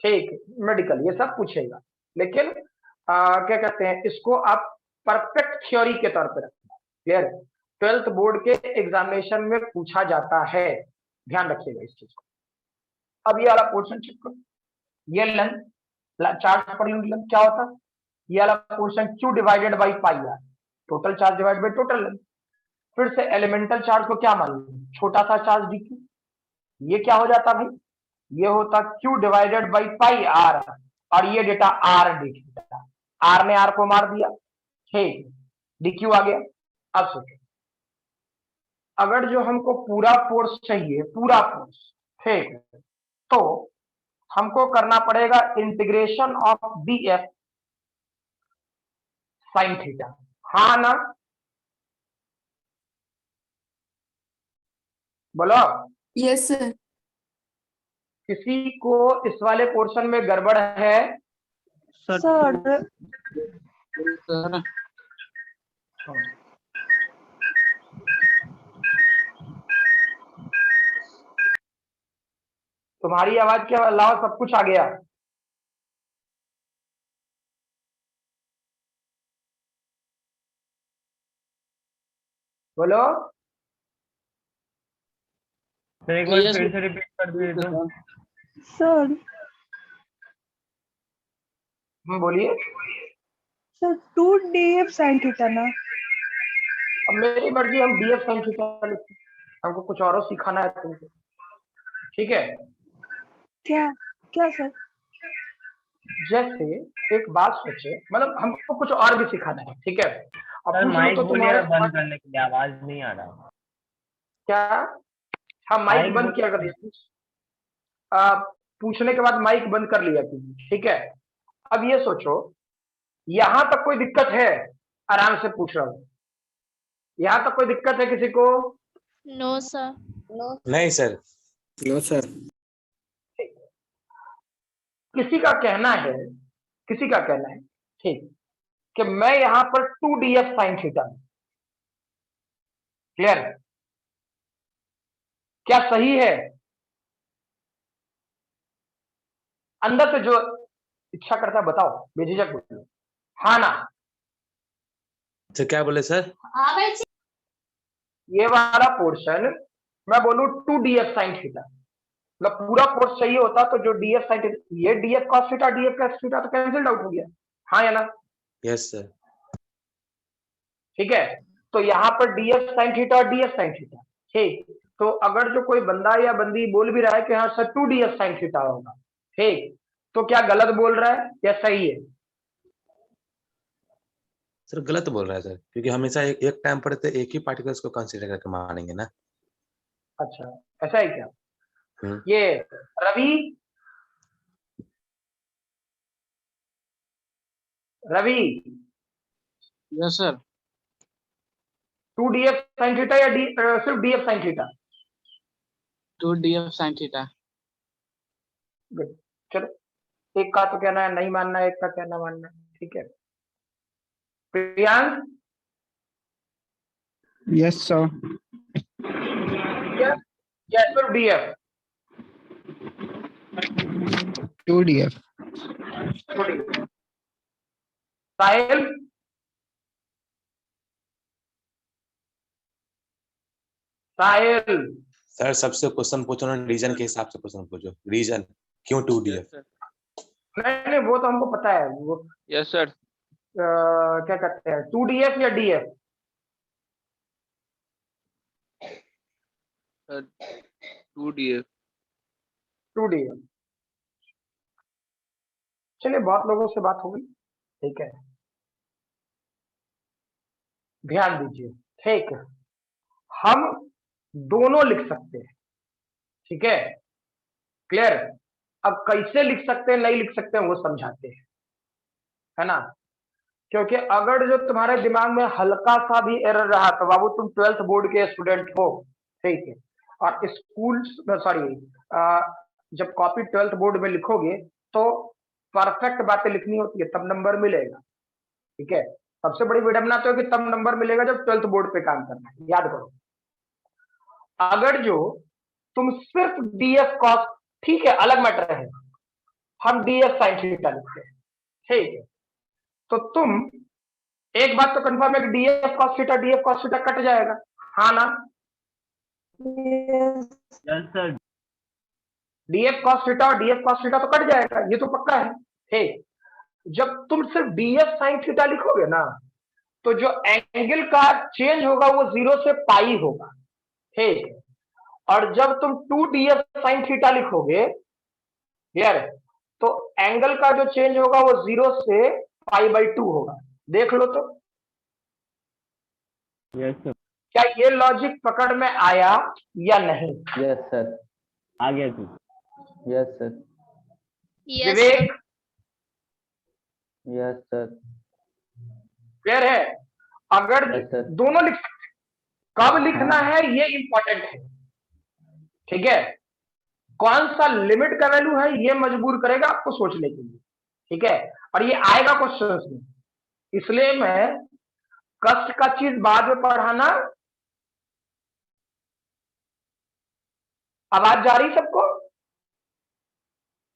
[SPEAKER 4] ठीक, मेडिकल ये सब पूछेगा, लेकिन क्या कहते हैं, इसको आप परफेक्ट थ्योरी के तौर पे रखना, क्लियर। 12th बोर्ड के एग्जामिनेशन में पूछा जाता है, ध्यान रखिएगा इस चीज को। अब ये वाला पोर्शन चेक करो, ये लेंथ चार्ज पर यूनिट लेंथ क्या होता है, ये वाला portion Q divided by pi r, total charge divide by total length. फिर से एलिमेंटल चार्ज को क्या मान लो, छोटा सा चार्ज dq, ये क्या हो जाता भाई, ये होता Q divided by pi r, और ये डेटा r dq, r ने r को मार दिया, ठीक, dq आ गया। अब सोचो, अगर जो हमको पूरा फोर्स चाहिए, पूरा फोर्स, ठीक, तो हमको करना पड़ेगा integration of df sine theta, हाँ ना, बोलो।
[SPEAKER 8] Yes sir.
[SPEAKER 4] किसी को इस वाले पोर्शन में गड़बड़ है?
[SPEAKER 1] सर
[SPEAKER 4] तुम्हारी आवाज के अलावा सब कुछ आ गया? बोलो।
[SPEAKER 10] सर एक बार फिर से रिपीट कर दीजिए तो।
[SPEAKER 8] सर
[SPEAKER 4] बोलिए।
[SPEAKER 8] सर 2df sin थीटा ना।
[SPEAKER 4] अब मेरी मर्जी, हम df sin थीटा लिखते हैं, हमको कुछ और सिखाना है तुमको, ठीक है।
[SPEAKER 8] क्या क्या सर?
[SPEAKER 4] जैसे एक बात सोचे, मतलब हमको कुछ और भी सिखाना है, ठीक है। अब
[SPEAKER 10] सर
[SPEAKER 4] पूछ लो
[SPEAKER 10] माइक
[SPEAKER 4] तो
[SPEAKER 10] बोलिए
[SPEAKER 4] तुम्हारे
[SPEAKER 10] बंद करने के लिए, आवाज नहीं आ रहा।
[SPEAKER 4] क्या? हाँ माइक
[SPEAKER 10] माइक
[SPEAKER 4] बंद
[SPEAKER 10] बोलिए।
[SPEAKER 4] किया कर दिया, पूछने के बाद माइक बंद कर लिया तुमने, ठीक है। अब ये सोचो, यहां तक कोई दिक्कत है? आराम से पूछ रहा हूँ, यहां तक कोई दिक्कत है किसी को?
[SPEAKER 8] No sir.
[SPEAKER 7] नहीं सर।
[SPEAKER 2] No sir.
[SPEAKER 4] किसी का कहना है, किसी का कहना है, ठीक, कि मैं यहां पर 2df sin थीटा, क्लियर, क्या सही है? अंदर से जो इच्छा करता है बताओ, बेझिझक बोलो, हाँ ना।
[SPEAKER 7] तो क्या बोले सर?
[SPEAKER 4] ये वाला पोर्शन मैं बोलूं 2df sin थीटा, मतलब पूरा फोर्स चाहिए होता तो जो df sin थीटा, ये df cos theta df cos theta तो कैंसिल आउट हो गया, हाँ या ना?
[SPEAKER 7] Yes sir.
[SPEAKER 4] ठीक है, तो यहाँ पर df sin थीटा और df sin थीटा, ठीक। तो अगर जो कोई बंदा या बंदी बोल भी रहा है कि हाँ सर 2df sin थीटा होगा, ठीक, तो क्या गलत बोल रहा है या सही है?
[SPEAKER 7] सर गलत बोल रहा है सर, क्योंकि हमेशा एक टाइम पर तो एक ही पार्टिकल्स को कंसीडर करके मानेंगे ना।
[SPEAKER 4] अच्छा, ऐसा है क्या? ये Ravi, Ravi
[SPEAKER 5] yes sir.
[SPEAKER 4] 2df sin theta या सिर्फ df sin theta?
[SPEAKER 5] 2df sin theta.
[SPEAKER 4] Good, चलो, एक का तो कहना है नहीं मानना है, एक का कहना मानना है, ठीक है। प्रियांश?
[SPEAKER 3] Yes sir.
[SPEAKER 4] या सिर्फ df?
[SPEAKER 3] 2df।
[SPEAKER 4] Sahil? Sahil?
[SPEAKER 7] Sir सबसे क्वेश्चन पूछो ना, रीजन के हिसाब से क्वेश्चन पूछो, रीजन क्यों 2df।
[SPEAKER 4] नहीं वो तो हमको पता है, वो
[SPEAKER 5] यस सर।
[SPEAKER 4] क्या कहते हैं 2df या df?
[SPEAKER 5] 2df।
[SPEAKER 4] 2df। चलिए, बहुत लोगों से बात हो गई, ठीक है, ध्यान दीजिए, ठीक, हम दोनों लिख सकते हैं, ठीक है, क्लियर। अब कैसे लिख सकते हैं, नहीं लिख सकते हैं, वो समझाते हैं, है ना। क्योंकि अगर जो तुम्हारे दिमाग में हल्का सा भी एरर रहा तो बाबू तुम 12th बोर्ड के स्टूडेंट हो, ठीक है, और स्कूल सॉरी जब कॉपी 12th बोर्ड में लिखोगे तो परफेक्ट बातें लिखनी होती है, तब नंबर मिलेगा, ठीक है। सबसे बड़ी विडंबना तो है कि तब नंबर मिलेगा जब 12th बोर्ड पे काम करना है, याद करो। अगर जो तुम सिर्फ df cos, ठीक है अलग मैटर है, हम df sin थीटा लिखते हैं, ठीक है। तो तुम एक बात तो कंफर्म है कि df cos थीटा कट जाएगा, हाँ ना?
[SPEAKER 8] Yes.
[SPEAKER 10] Yes sir.
[SPEAKER 4] df cos theta और df cos थीटा तो कट जाएगा, ये तो पक्का है, ठीक। जब तुम सिर्फ df sin थीटा लिखोगे ना, तो जो एंगल का चेंज होगा वो 0 से पाई होगा, ठीक है। और जब तुम 2df sin थीटा लिखोगे यार, तो एंगल का जो चेंज होगा वो 0 से π/2 होगा, देख लो तो।
[SPEAKER 10] Yes sir.
[SPEAKER 4] क्या ये लॉजिक पकड़ में आया या नहीं?
[SPEAKER 10] Yes sir. आ गया जी। Yes sir.
[SPEAKER 4] Vivek,
[SPEAKER 10] yes sir.
[SPEAKER 4] Clear है? अगर
[SPEAKER 10] Yes, sir.
[SPEAKER 4] दोनों लिख सकते, कब लिखना है ये इंपॉर्टेंट है, ठीक है। कौन सा लिमिट का वैल्यू है ये मजबूर करेगा आपको सोचने के लिए, ठीक है। और ये आएगा क्वेश्चंस में, इसलिए मैं कष्ट का चीज बाद में पढ़ाना। आवाज जा रही सबको?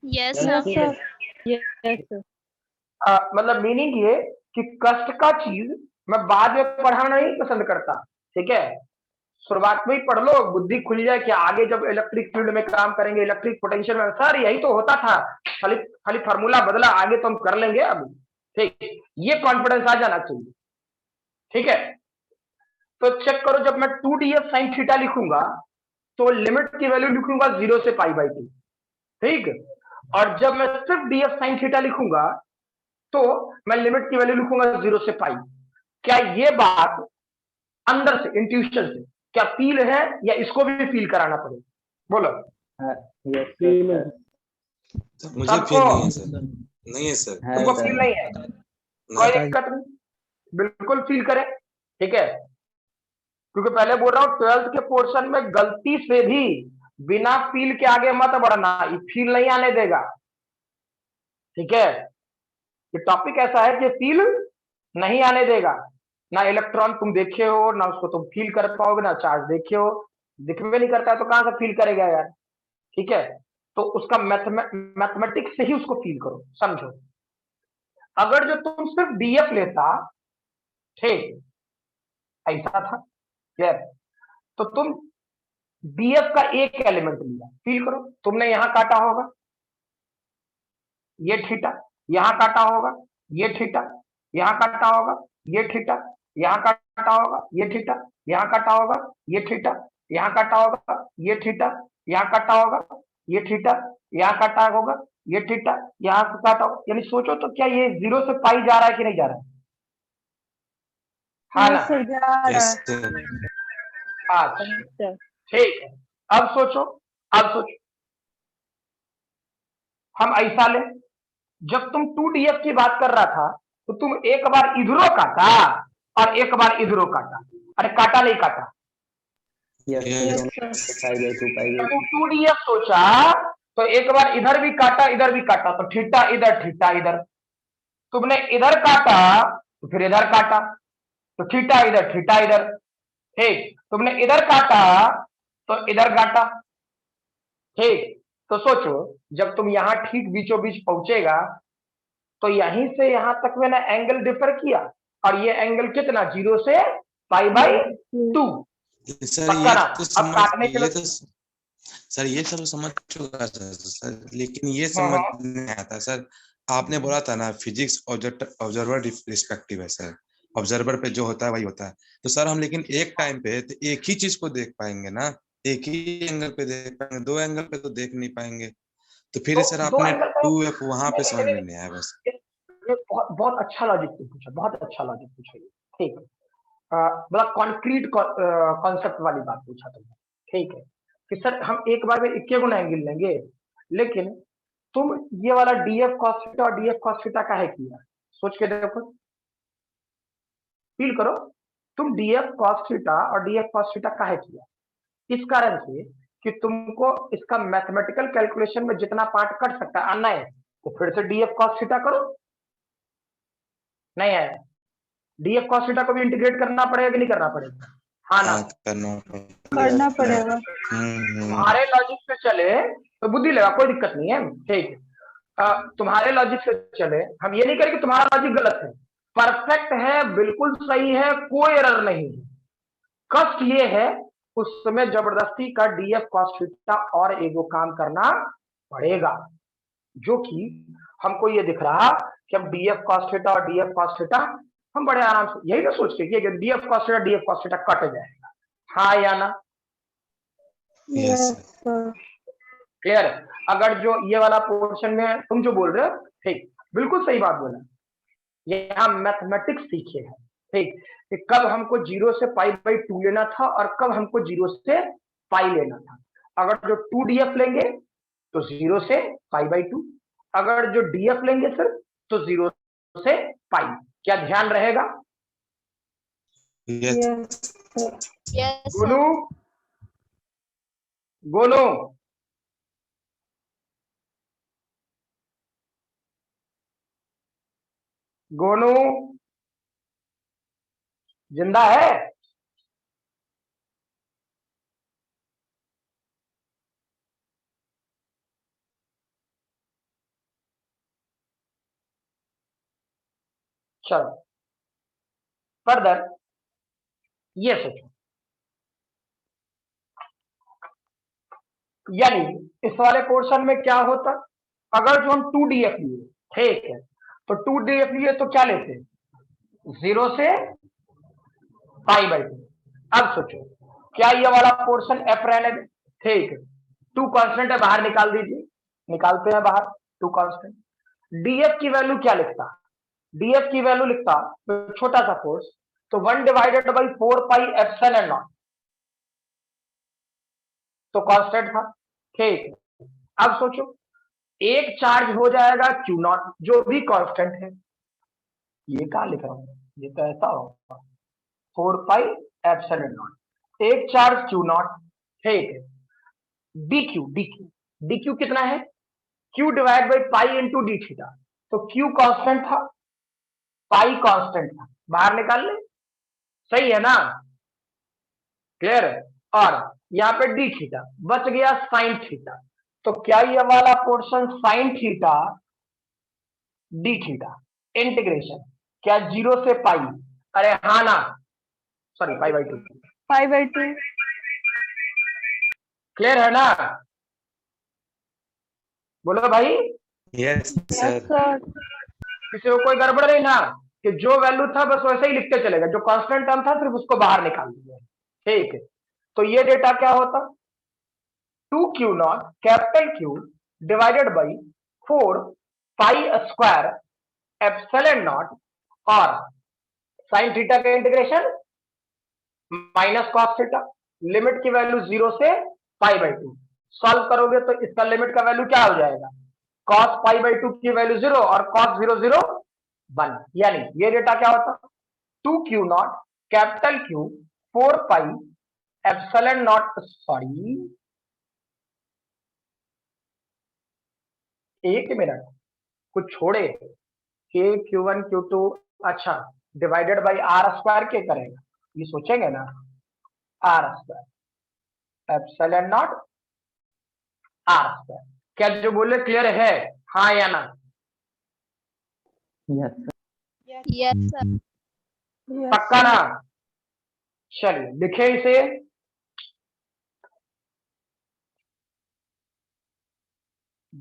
[SPEAKER 6] Yes
[SPEAKER 8] Yes,
[SPEAKER 6] sir.
[SPEAKER 8] sir. Yes, sir.
[SPEAKER 4] मतलब मीनिंग ये कि कष्ट का चीज मैं बाद में पढ़ाना नहीं पसंद करता, ठीक है। शुरुआत में ही पढ़ लो, बुद्धि खुल जाए कि आगे जब इलेक्ट्रिक फील्ड में काम करेंगे, इलेक्ट्रिक पोटेंशियल में, सर यही तो होता था, खाली खाली फार्मूला बदला, आगे तो हम कर लेंगे अब, ठीक। ये कॉन्फिडेंस आ जाना चाहिए, ठीक है। तो चेक करो, जब मैं 2df sin थीटा लिखूंगा तो लिमिट की वैल्यू लिखूंगा 0 से π/2, ठीक। और जब मैं सिर्फ df sin थीटा लिखूंगा तो मैं लिमिट की वैल्यू लिखूंगा 0 से पाई। क्या ये बात अंदर से इंट्यूशन से क्या फील है या इसको भी फील कराना पड़ेगा? बोलो।
[SPEAKER 7] मुझे फील नहीं है सर, नहीं है सर।
[SPEAKER 4] तुमको फील नहीं है? कोई दिक्कत नहीं, बिल्कुल फील करें, ठीक है। क्योंकि पहले बोल रहा हूं 12th के पोर्शन में गलती से भी बिना फील के आगे मत बढ़ना, ये फील नहीं आने देगा, ठीक है। ये टॉपिक ऐसा है कि फील नहीं आने देगा, ना इलेक्ट्रॉन तुम देखे हो, ना उसको तुम फील कर पाओगे, ना चार्ज देखे हो, दिखवे नहीं करता है तो कहां से फील करेगा यार, ठीक है। तो उसका मैथमेटिक्स से ही उसको फील करो, समझो। अगर जो तुम सिर्फ डीएफ लेता, ठीक ऐसा था यार, तो तुम डीएफ का एक एलिमेंट लिया, फील करो। तुमने यहां काटा होगा, ये थीटा, यहां काटा होगा, ये थीटा, यहां काटा होगा, ये थीटा, यहां काटा होगा, ये थीटा, यहां काटा होगा, ये थीटा, यहां काटा होगा, ये थीटा, यहां काटा होगा, ये थीटा, यहां काटा होगा, ये थीटा, यहां से काटा होगा। यानी सोचो तो क्या ये 0 से पाई जा रहा है कि नहीं जा रहा है? हाँ ना?
[SPEAKER 8] Yes, sir. जा रहा
[SPEAKER 7] यस
[SPEAKER 8] है.
[SPEAKER 7] सर।
[SPEAKER 4] अच्छा, ठीक है। अब सोचो, अब सोचो, हम ऐसा ले, जब तुम 2df की बात कर रहा था तो तुम एक बार इधरों काटा और एक बार इधरों काटा, अरे काटा नहीं काटा?
[SPEAKER 8] Yes, sir.
[SPEAKER 4] जब तुम 2df सोचा तो एक बार इधर भी काटा, इधर भी काटा, तो थीटा इधर, तुमने इधर काटा तो फिर इधर काटा, तो थीटा इधर, ठीक। तुमने इधर काटा तो इधर काटा, ठीक। तो सोचो, जब तुम यहाँ ठीक बीचों बीच पहुंचेगा तो यहीं से यहां तक मैंने एंगल डिफर किया, और ये एंगल कितना, 0 से π/2।
[SPEAKER 7] सर
[SPEAKER 4] पक्का
[SPEAKER 7] ये
[SPEAKER 4] ना?
[SPEAKER 7] तो
[SPEAKER 4] अब काटने के
[SPEAKER 7] ये
[SPEAKER 4] लिए
[SPEAKER 7] तो सर ये सब समझ चुका सर, लेकिन ये समझ नहीं आता सर। आपने बोला था ना फिजिक्स ऑब्जर्वर रिस्पेक्टिव है सर, ऑब्जर्वर पे जो होता है वही होता है। तो सर हम लेकिन एक टाइम पे तो एक ही चीज को देख पाएंगे ना, एक ही एंगल पे देख पाएंगे, दो एंगल पे तो देख नहीं पाएंगे। तो फिर सर
[SPEAKER 4] दो
[SPEAKER 7] आपने
[SPEAKER 4] एंगल पे
[SPEAKER 7] 2f वहां पे समझ में नहीं आया बस।
[SPEAKER 4] ये बहुत अच्छा लॉजिक पूछा, बहुत अच्छा लॉजिक पूछा ये, ठीक है। बड़ा कॉन्क्रीट कॉन्सेप्ट वाली बात पूछा तुमने, ठीक है। कि सर हम एक बार में 21 गुना एंगल लेंगे, लेकिन तुम ये वाला डीएफ कॉस थीटा और डीएफ कॉस थीटा काहे किया? सोच के देखो, फील करो, तुम डीएफ कॉस थीटा और डीएफ कॉस थीटा काहे किया? इस कारण से कि तुमको इसका मैथमेटिकल कैलकुलेशन में जितना पार्ट कट सकता है आना है, तो फिर से डीएफ कॉस थीटा करो, नहीं है? डीएफ कॉस थीटा को भी इंटीग्रेट करना पड़ेगा कि नहीं करना पड़ेगा? हाँ ना,
[SPEAKER 8] करना पड़ेगा।
[SPEAKER 4] तुम्हारे लॉजिक से चले तो बुद्धि लगा, कोई दिक्कत नहीं है, ठीक है। तुम्हारे लॉजिक से चले, हम ये नहीं करें कि तुम्हारा लॉजिक गलत है, परफेक्ट है, बिल्कुल सही है, कोई एरर नहीं है। कष्ट ये है उस समय जबरदस्ती का डीएफ कॉस थीटा और एक काम करना पड़ेगा, जो कि हमको ये दिख रहा कि अब डीएफ कॉस थीटा और डीएफ कॉस थीटा हम बड़े आराम से यही ना सोचते कि डीएफ कॉस थीटा कट जाएगा, हाँ या ना?
[SPEAKER 8] Yes
[SPEAKER 4] clear? अगर जो ये वाला पोर्शन में तुम जो बोल रहे हो, ठीक, बिल्कुल सही बात बोला, यहाँ मैथमेटिक्स सीखे हैं, ठीक, कि कब हमको 0 से π/2 लेना था और कब हमको 0 से पाई लेना था। अगर जो 2df लेंगे तो 0 से π/2, अगर जो df लेंगे सर तो 0 से पाई। क्या ध्यान रहेगा? गोलू गोलू गोनू जिंदा है? चलो फर्दर ये सोचो, यानी इस वाले पोर्शन में क्या होता, अगर जो हम 2df लिए, ठीक है, तो 2df लिए तो क्या लेते, 0 से π/2। अब सोचो क्या ये वाला पोर्शन एफ रहने दे, ठीक है, 2 कांस्टेंट है, बाहर निकाल दीजिए, निकालते हैं बाहर 2 कांस्टेंट। डीएफ की वैल्यू क्या लिखता, डीएफ की वैल्यू लिखता तो छोटा सा फोर्स, तो 1/4πε0, तो कांस्टेंट था, ठीक। अब सोचो एक चार्ज हो जाएगा Q0, जो भी कांस्टेंट है, ये क्या लिख रहा हूं, ये तो ऐसा होगा 4πε0, एक चार्ज Q0, ठीक है, dq कितना है, Q divide by pi into D theta, तो Q कांस्टेंट था, पाई कांस्टेंट था, बाहर निकाल ले, सही है ना? क्लियर है? और यहाँ पे डी थीटा बच गया साइन थीटा, तो क्या ये वाला portion sine theta D theta integration क्या 0 से पाई, अरे हाँ ना, सॉरी π/2,
[SPEAKER 8] π/2
[SPEAKER 4] क्लियर है ना? बोलो भाई।
[SPEAKER 7] Yes
[SPEAKER 8] yes
[SPEAKER 7] sir.
[SPEAKER 8] सर।
[SPEAKER 4] किसी को कोई गड़बड़ नहीं ना, कि जो वैल्यू था बस वैसे ही लिखते चलेगा, जो कांस्टेंट टर्म था सिर्फ उसको बाहर निकाल दिया, ठीक है। तो ये डेटा क्या होता, 2Q0 capital Q divided by 4π² और साइन थीटा का integration minus cos theta, limit की वैल्यू 0 से π/2, सॉल्व करोगे तो इसका लिमिट का वैल्यू क्या हो जाएगा, cos π/2 की वैल्यू 0 और cos 0 0 1, यानी ये डेटा क्या होता, 2Q0 कैपिटल Q 4πε0, सॉरी एक मिनट कुछ छोड़े, K Q1 Q2, अच्छा डिवाइडेड बाई r² के करेगा, ये सोचेंगे ना, r² ε0 r², क्या जो बोले क्लियर है, हाँ या ना?
[SPEAKER 6] Yes sir.
[SPEAKER 4] पक्का ना? चलिए लिखे इसे,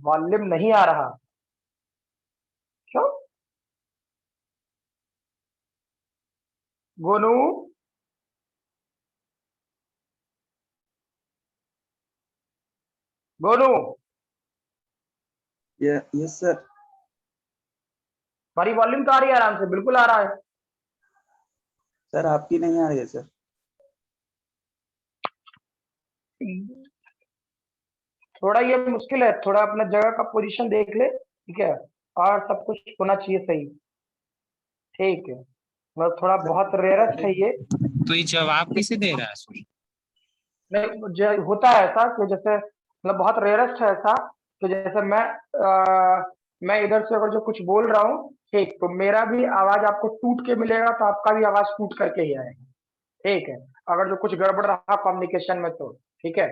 [SPEAKER 4] वॉल्यूम नहीं आ रहा, क्यों? Gonu Gonu
[SPEAKER 2] yes sir.
[SPEAKER 4] हमारी वॉल्यूम तो आ रही है आराम से, बिल्कुल आ रहा है।
[SPEAKER 2] सर आपकी नहीं आ रही है सर।
[SPEAKER 4] थोड़ा ये मुश्किल है, थोड़ा अपना जगह का पोजीशन देख ले, ठीक है, और सब कुछ होना चाहिए सही, ठीक है, मतलब थोड़ा बहुत रेयरेस्ट है ये।
[SPEAKER 11] तो ये जवाब कैसे दे रहा है सर?
[SPEAKER 4] नहीं होता है ऐसा कि जैसे मतलब बहुत रेयरेस्ट है ऐसा, तो जैसे मैं इधर से अगर जो कुछ बोल रहा हूँ, ठीक, तो मेरा भी आवाज आपको टूट के मिलेगा, तो आपका भी आवाज टूट करके ही आएगा, ठीक है। अगर जो कुछ गड़बड़ रहा कम्युनिकेशन में तो ठीक है,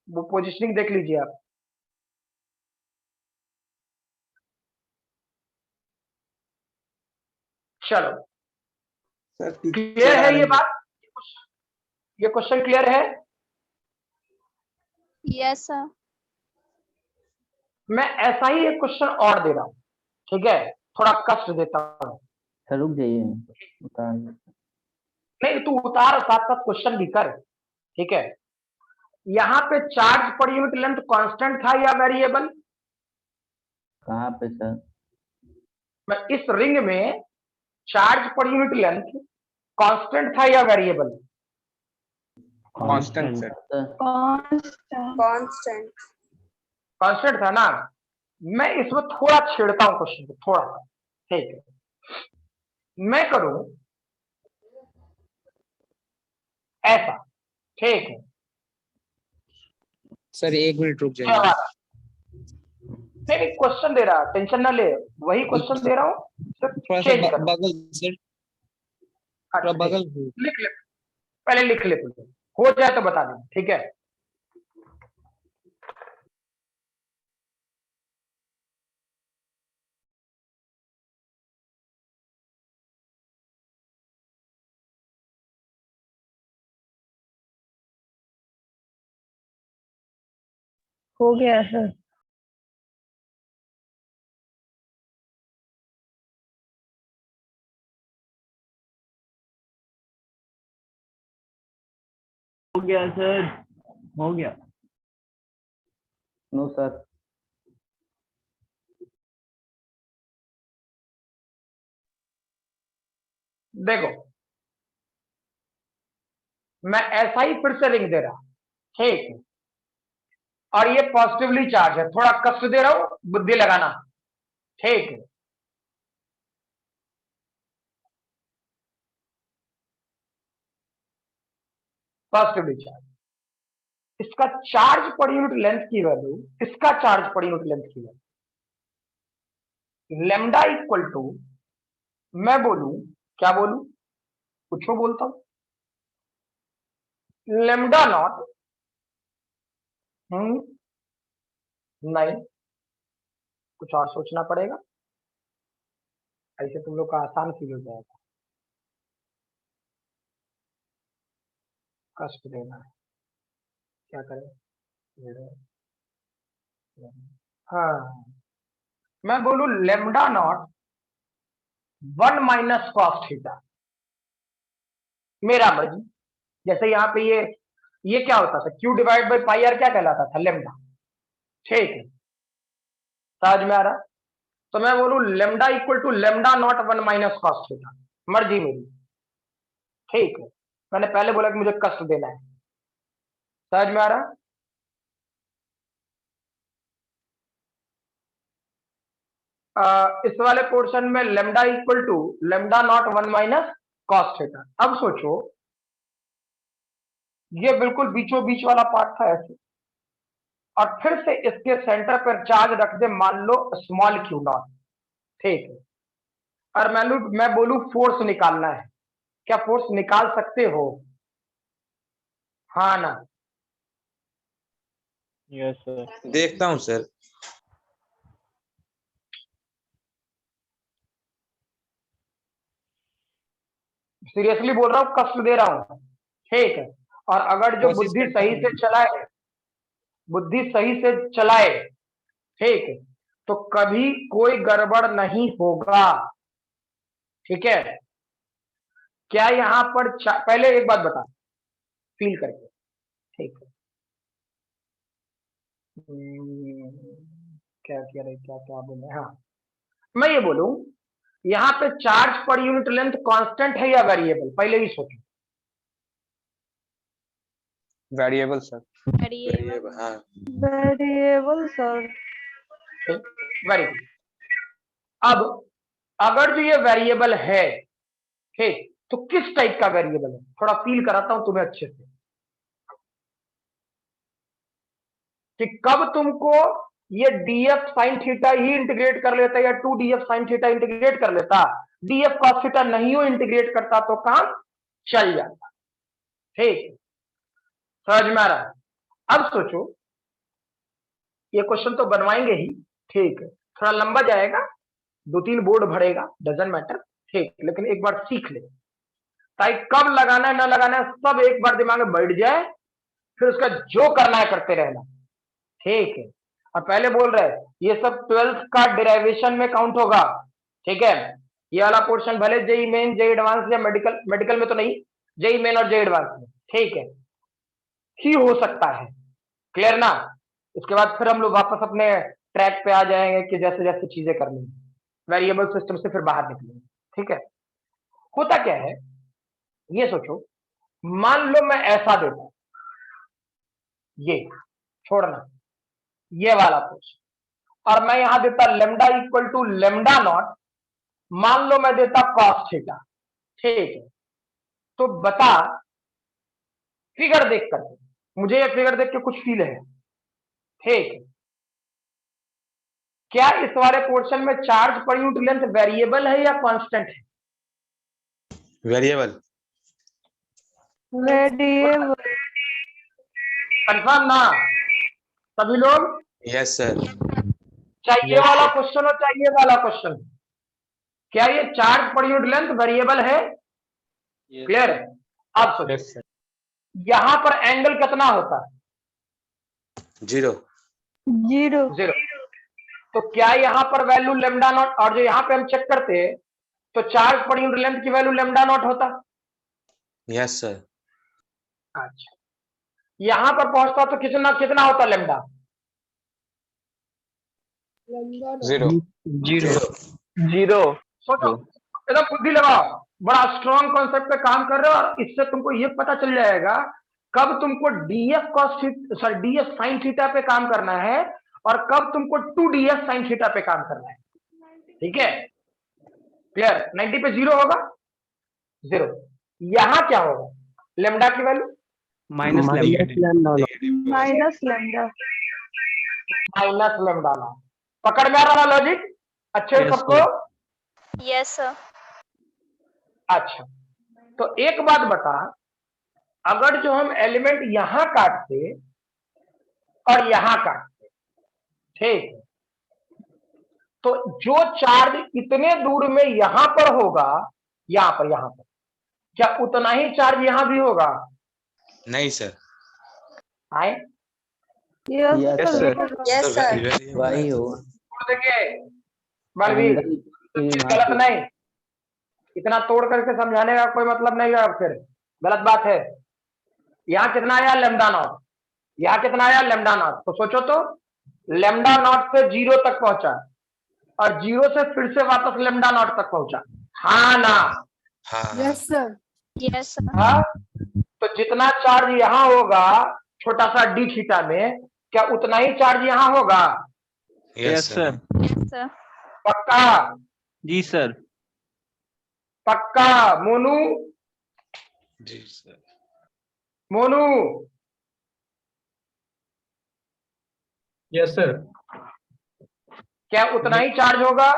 [SPEAKER 4] वो पोजिशनिंग देख लीजिए आप। चलो
[SPEAKER 2] सर
[SPEAKER 4] क्लियर है ये बात, ये क्वेश्चन क्लियर है?
[SPEAKER 12] Yes sir.
[SPEAKER 4] मैं ऐसा ही एक क्वेश्चन और दे रहा हूं, ठीक है, थोड़ा कष्ट देता हूं।
[SPEAKER 10] सर रुक जाइए,
[SPEAKER 4] नहीं तू उतार, साथ साथ क्वेश्चन भी कर, ठीक है। यहाँ पे चार्ज पर यूनिट लेंथ कांस्टेंट था या वेरिएबल?
[SPEAKER 10] कहाँ पे सर?
[SPEAKER 4] मैं इस रिंग में चार्ज पर यूनिट लेंथ कांस्टेंट था या variable?
[SPEAKER 3] Constant sir.
[SPEAKER 12] Constant.
[SPEAKER 4] Constant था ना। मैं इसमें थोड़ा छेड़ता हूं क्वेश्चन को, थोड़ा सा, ठीक है। मैं करूं ऐसा, ठीक है
[SPEAKER 11] सर 1 मिनट रुक जाइए।
[SPEAKER 4] नहीं क्वेश्चन दे रहा, टेंशन ना ले, वही क्वेश्चन दे रहा हूँ, सिर्फ
[SPEAKER 11] थोड़ा सा
[SPEAKER 4] चेंज कर।
[SPEAKER 11] बगल सर, थोड़ा बगल हो।
[SPEAKER 4] लिख ले, पहले लिख ले, हो जाए तो बता दें, ठीक है।
[SPEAKER 8] हो गया सर।
[SPEAKER 10] हो गया सर, हो गया। No sir.
[SPEAKER 4] देखो मैं ऐसा ही फिर से रिंग दे रहा, ठीक है, और ये पॉजिटिवली चार्ज है, थोड़ा कष्ट दे रहा हूं, बुद्धि लगाना, ठीक है। पॉजिटिवली चार्ज, इसका चार्ज पर यूनिट लेंथ की वैल्यू, इसका चार्ज पर यूनिट लेंथ की वैल्यू लेमडा इक्वल टू, मैं बोलूं, क्या बोलूं, कुछ बोलता हूं, लेमडा नॉट, नहीं कुछ और सोचना पड़ेगा, ऐसे तुम लोग का आसान फील हो जाएगा। कष्ट देना है, क्या करें, हाँ मैं बोलूं lambda naught 1 minus cos theta, मेरा मर्जी। जैसे यहाँ पे ये क्या होता था, Q divide by pi r क्या कहलाता था, लेमडा, ठीक है, समझ में आ रहा। तो मैं बोलूं lambda equal to lambda naught 1 minus cos theta, मर्जी मेरी, ठीक है। मैंने पहले बोला कि मुझे कष्ट देना है, समझ में आ रहा। इस वाले पोर्शन में lambda equal to lambda naught 1 minus cos theta. अब सोचो ये बिल्कुल बीचों बीच वाला पार्ट था ऐसे, और फिर से इसके सेंटर पर चार्ज रख दे, मान लो स्मॉल क्यू नॉट, ठीक है, और मैं बोलूं फोर्स निकालना है, क्या फोर्स निकाल सकते हो? हाँ ना?
[SPEAKER 10] Yes sir.
[SPEAKER 7] देखता हूँ सर।
[SPEAKER 4] सीरियसली बोल रहा हूं, कष्ट दे रहा हूं, ठीक है। और अगर जो बुद्धि सही से चलाए, बुद्धि सही से चलाए, ठीक है, तो कभी कोई गड़बड़ नहीं होगा, ठीक है। क्या यहां पर पहले एक बात बता, फील करके, ठीक है। क्या कह रहे, क्या बोले, हाँ मैं ये बोलूं यहां पे चार्ज पर यूनिट लेंथ कांस्टेंट है या वेरिएबल, पहले ही सोचो।
[SPEAKER 3] Variable sir.
[SPEAKER 7] वेरिएबल, हाँ
[SPEAKER 8] वेरिएबल सर।
[SPEAKER 4] Very good. अब अगर जो ये वेरिएबल है, ठीक, तो किस टाइप का वेरिएबल है, थोड़ा फील कराता हूं तुम्हें अच्छे से, कि कब तुमको ये df sin थीटा ही इंटीग्रेट कर लेता या 2df sin थीटा इंटीग्रेट कर लेता, df cos थीटा नहीं हो इंटीग्रेट करता तो काम चल जाता, ठीक, समझ में आ रहा है? अब सोचो, ये क्वेश्चन तो बनवाएंगे ही, ठीक है, थोड़ा लंबा जाएगा, 2-3 बोर्ड भरेगा, डजंट मैटर, ठीक, लेकिन एक बार सीख ले ताकि कब लगाना है ना लगाना है सब एक बार दिमाग में बैठ जाए, फिर उसका जो करना है करते रहना, ठीक है। और पहले बोल रहे हैं ये सब 12th का डेरिवेशन में काउंट होगा, ठीक है। ये वाला पोर्शन भले जेई मेन, जेई एडवांस या मेडिकल में तो नहीं, जेई मेन और जेई एडवांस में, ठीक है, ही हो सकता है, क्लियर ना। इसके बाद फिर हम लोग वापस अपने ट्रैक पे आ जाएंगे कि जैसे जैसे चीजें करनी है, वेरिएबल सिस्टम से फिर बाहर निकलेंगे, ठीक है। होता क्या है, ये सोचो, मान लो मैं ऐसा देता, ये छोड़ना, ये वाला पोर्शन, और मैं यहां देता lambda equal to lambda naught, मान लो मैं देता कॉस थीटा, ठीक है। तो बता, फिगर देख करके, मुझे ये फिगर देख के कुछ फील है, ठीक है, क्या इस वाले पोर्शन में चार्ज पर यूनिट लेंथ वेरिएबल है या कांस्टेंट है?
[SPEAKER 7] वेरिएबल।
[SPEAKER 8] वेरिएबल।
[SPEAKER 4] कंफर्म ना सभी लोग?
[SPEAKER 7] Yes sir.
[SPEAKER 4] चाहिए वाला क्वेश्चन और चाहिए वाला क्वेश्चन, क्या ये चार्ज पर यूनिट लेंथ वेरिएबल है? क्लियर है? अब सोचो, यहां पर एंगल कितना होता है?
[SPEAKER 7] 0।
[SPEAKER 8] 0।
[SPEAKER 4] तो क्या यहां पर वैल्यू लेमडा नॉट, और जो यहां पे हम चेक करते हैं तो चार्ज पर यूनिट लेंथ की वैल्यू लेमडा नॉट होता?
[SPEAKER 7] Yes sir.
[SPEAKER 4] अच्छा, यहां पर पहुंचता तो कितना कितना होता लेमडा?
[SPEAKER 5] 0।
[SPEAKER 4] सोचो, एकदम बुद्धि लगाओ, बड़ा स्ट्रॉन्ग कॉन्सेप्ट पे काम कर रहे हो, और इससे तुमको ये पता चल जाएगा कब तुमको डीएफ साइन थीटा पे काम करना है और कब तुमको 2df साइन थीटा पे काम करना है, ठीक है। क्लियर? 90 पे 0 होगा, 0। यहां क्या होगा? लेमडा की value
[SPEAKER 1] minus lambda.
[SPEAKER 8] Minus lambda.
[SPEAKER 4] Minus lambda ना। पकड़ में आ रहा लॉजिक अच्छे
[SPEAKER 1] Yes,
[SPEAKER 4] सबको?
[SPEAKER 12] Yes sir.
[SPEAKER 4] अच्छा, तो एक बात बता, अगर जो हम एलिमेंट यहां काटते और यहां काटते, ठीक, तो जो चार्ज इतने दूर में यहां पर होगा, यहां पर क्या उतना ही चार्ज यहां भी होगा?
[SPEAKER 7] नहीं सर।
[SPEAKER 4] आए?
[SPEAKER 8] Yes sir.
[SPEAKER 12] Yes sir.
[SPEAKER 10] वही होगा।
[SPEAKER 4] देखिए बलवीर, गलत नहीं, इतना तोड़ करके समझाने का कोई मतलब नहीं है, फिर गलत बात है। यहाँ कितना आया? Lambda naught. यहाँ कितना आया? Lambda naught. तो सोचो तो, लेमडा नॉट से 0 तक पहुंचा और 0 से फिर से वापस लेमडा नॉट तक पहुंचा, हाँ ना?
[SPEAKER 7] हाँ।
[SPEAKER 8] Yes sir.
[SPEAKER 12] Yes sir.
[SPEAKER 4] हाँ, तो जितना चार्ज यहाँ होगा छोटा सा डी थीटा में, क्या उतना ही चार्ज यहाँ होगा?
[SPEAKER 7] Yes sir.
[SPEAKER 12] Yes sir.
[SPEAKER 4] पक्का?
[SPEAKER 1] जी सर।
[SPEAKER 4] पक्का? मोनू?
[SPEAKER 7] जी सर।
[SPEAKER 4] मोनू?
[SPEAKER 11] Yes sir.
[SPEAKER 4] क्या उतना ही चार्ज होगा?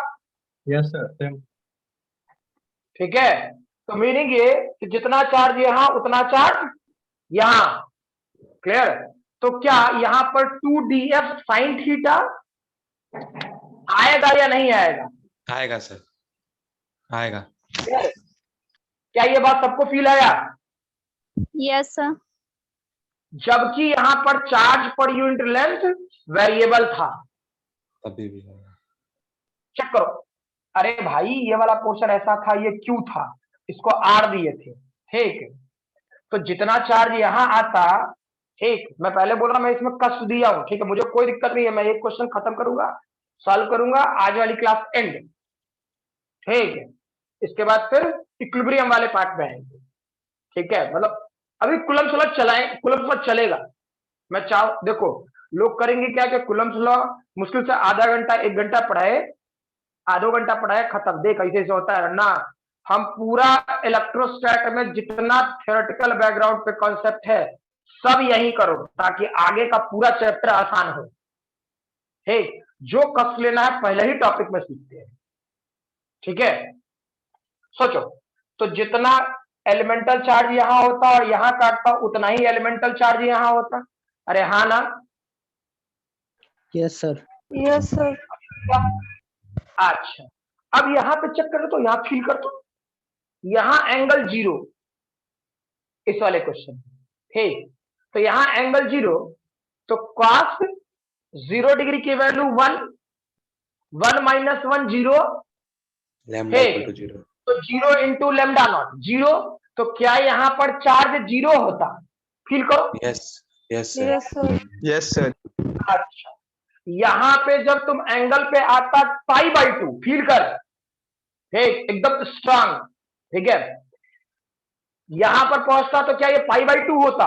[SPEAKER 11] Yes sir.
[SPEAKER 4] ठीक है, तो मीनिंग ये कि जितना चार्ज यहाँ उतना चार्ज यहाँ। क्लियर? तो क्या यहाँ पर 2df साइन थीटा आएगा या नहीं आएगा?
[SPEAKER 7] आएगा सर, आएगा।
[SPEAKER 4] क्या ये बात सबको फील आया?
[SPEAKER 12] Yes sir.
[SPEAKER 4] जबकि यहाँ पर चार्ज पर यूनिट लेंथ वेरिएबल था।
[SPEAKER 7] अभी भी आएगा।
[SPEAKER 4] चेक करो, अरे भाई ये वाला पोर्शन ऐसा था, ये क्यों था, इसको आर दिए थे, ठीक, तो जितना चार्ज यहाँ आता, ठीक, मैं पहले बोल रहा मैं इसमें कष्ट दिया हूं, ठीक है, मुझे कोई दिक्कत नहीं है, मैं एक क्वेश्चन खत्म करूंगा, सॉल्व करूंगा, आज वाली क्लास एंड, ठीक है। इसके बाद फिर इक्विलिब्रियम वाले पार्ट में आएंगे, ठीक है। मतलब अभी कुलम्स लॉ कुलम्स लॉ चलेगा, मैं चाह देखो लोग करेंगे क्या कि कुलम्स लॉ मुश्किल से आधा घंटा 1 घंटा पढ़ाए, आधो घंटा पढ़ाए, खत्म, देख ऐसे ऐसे होता है ना। हम पूरा इलेक्ट्रोस्टैट में जितना थियोरेटिकल बैकग्राउंड पे कॉन्सेप्ट है सब यही करो ताकि आगे का पूरा चैप्टर आसान हो, ठीक। जो कष्ट लेना है पहले ही टॉपिक में सीखते हैं, ठीक है। सोचो, तो जितना एलिमेंटल चार्ज यहाँ होता और यहाँ काटता उतना ही एलिमेंटल चार्ज यहाँ होता। अरे हाँ ना?
[SPEAKER 11] Yes sir.
[SPEAKER 8] Yes sir.
[SPEAKER 4] अच्छा, अब यहाँ पे चेक करो तो यहाँ फील कर दो, यहाँ एंगल 0 इस वाले क्वेश्चन, ठीक, तो यहाँ एंगल 0, तो cos 0 डिग्री की value 1, 1 minus 1 0,
[SPEAKER 7] lambda equal to 0।
[SPEAKER 4] तो 0 इंटू लेमडा नॉट 0, तो क्या यहाँ पर चार्ज 0 होता? फील करो।
[SPEAKER 7] Yes yes sir.
[SPEAKER 8] Yes sir.
[SPEAKER 3] Yes sir.
[SPEAKER 4] अच्छा, यहाँ पे जब तुम एंगल पे आता π/2, फील कर, ठीक, एकदम स्ट्रांग, ठीक है, यहां पर पहुंचता तो क्या ये π/2 होता?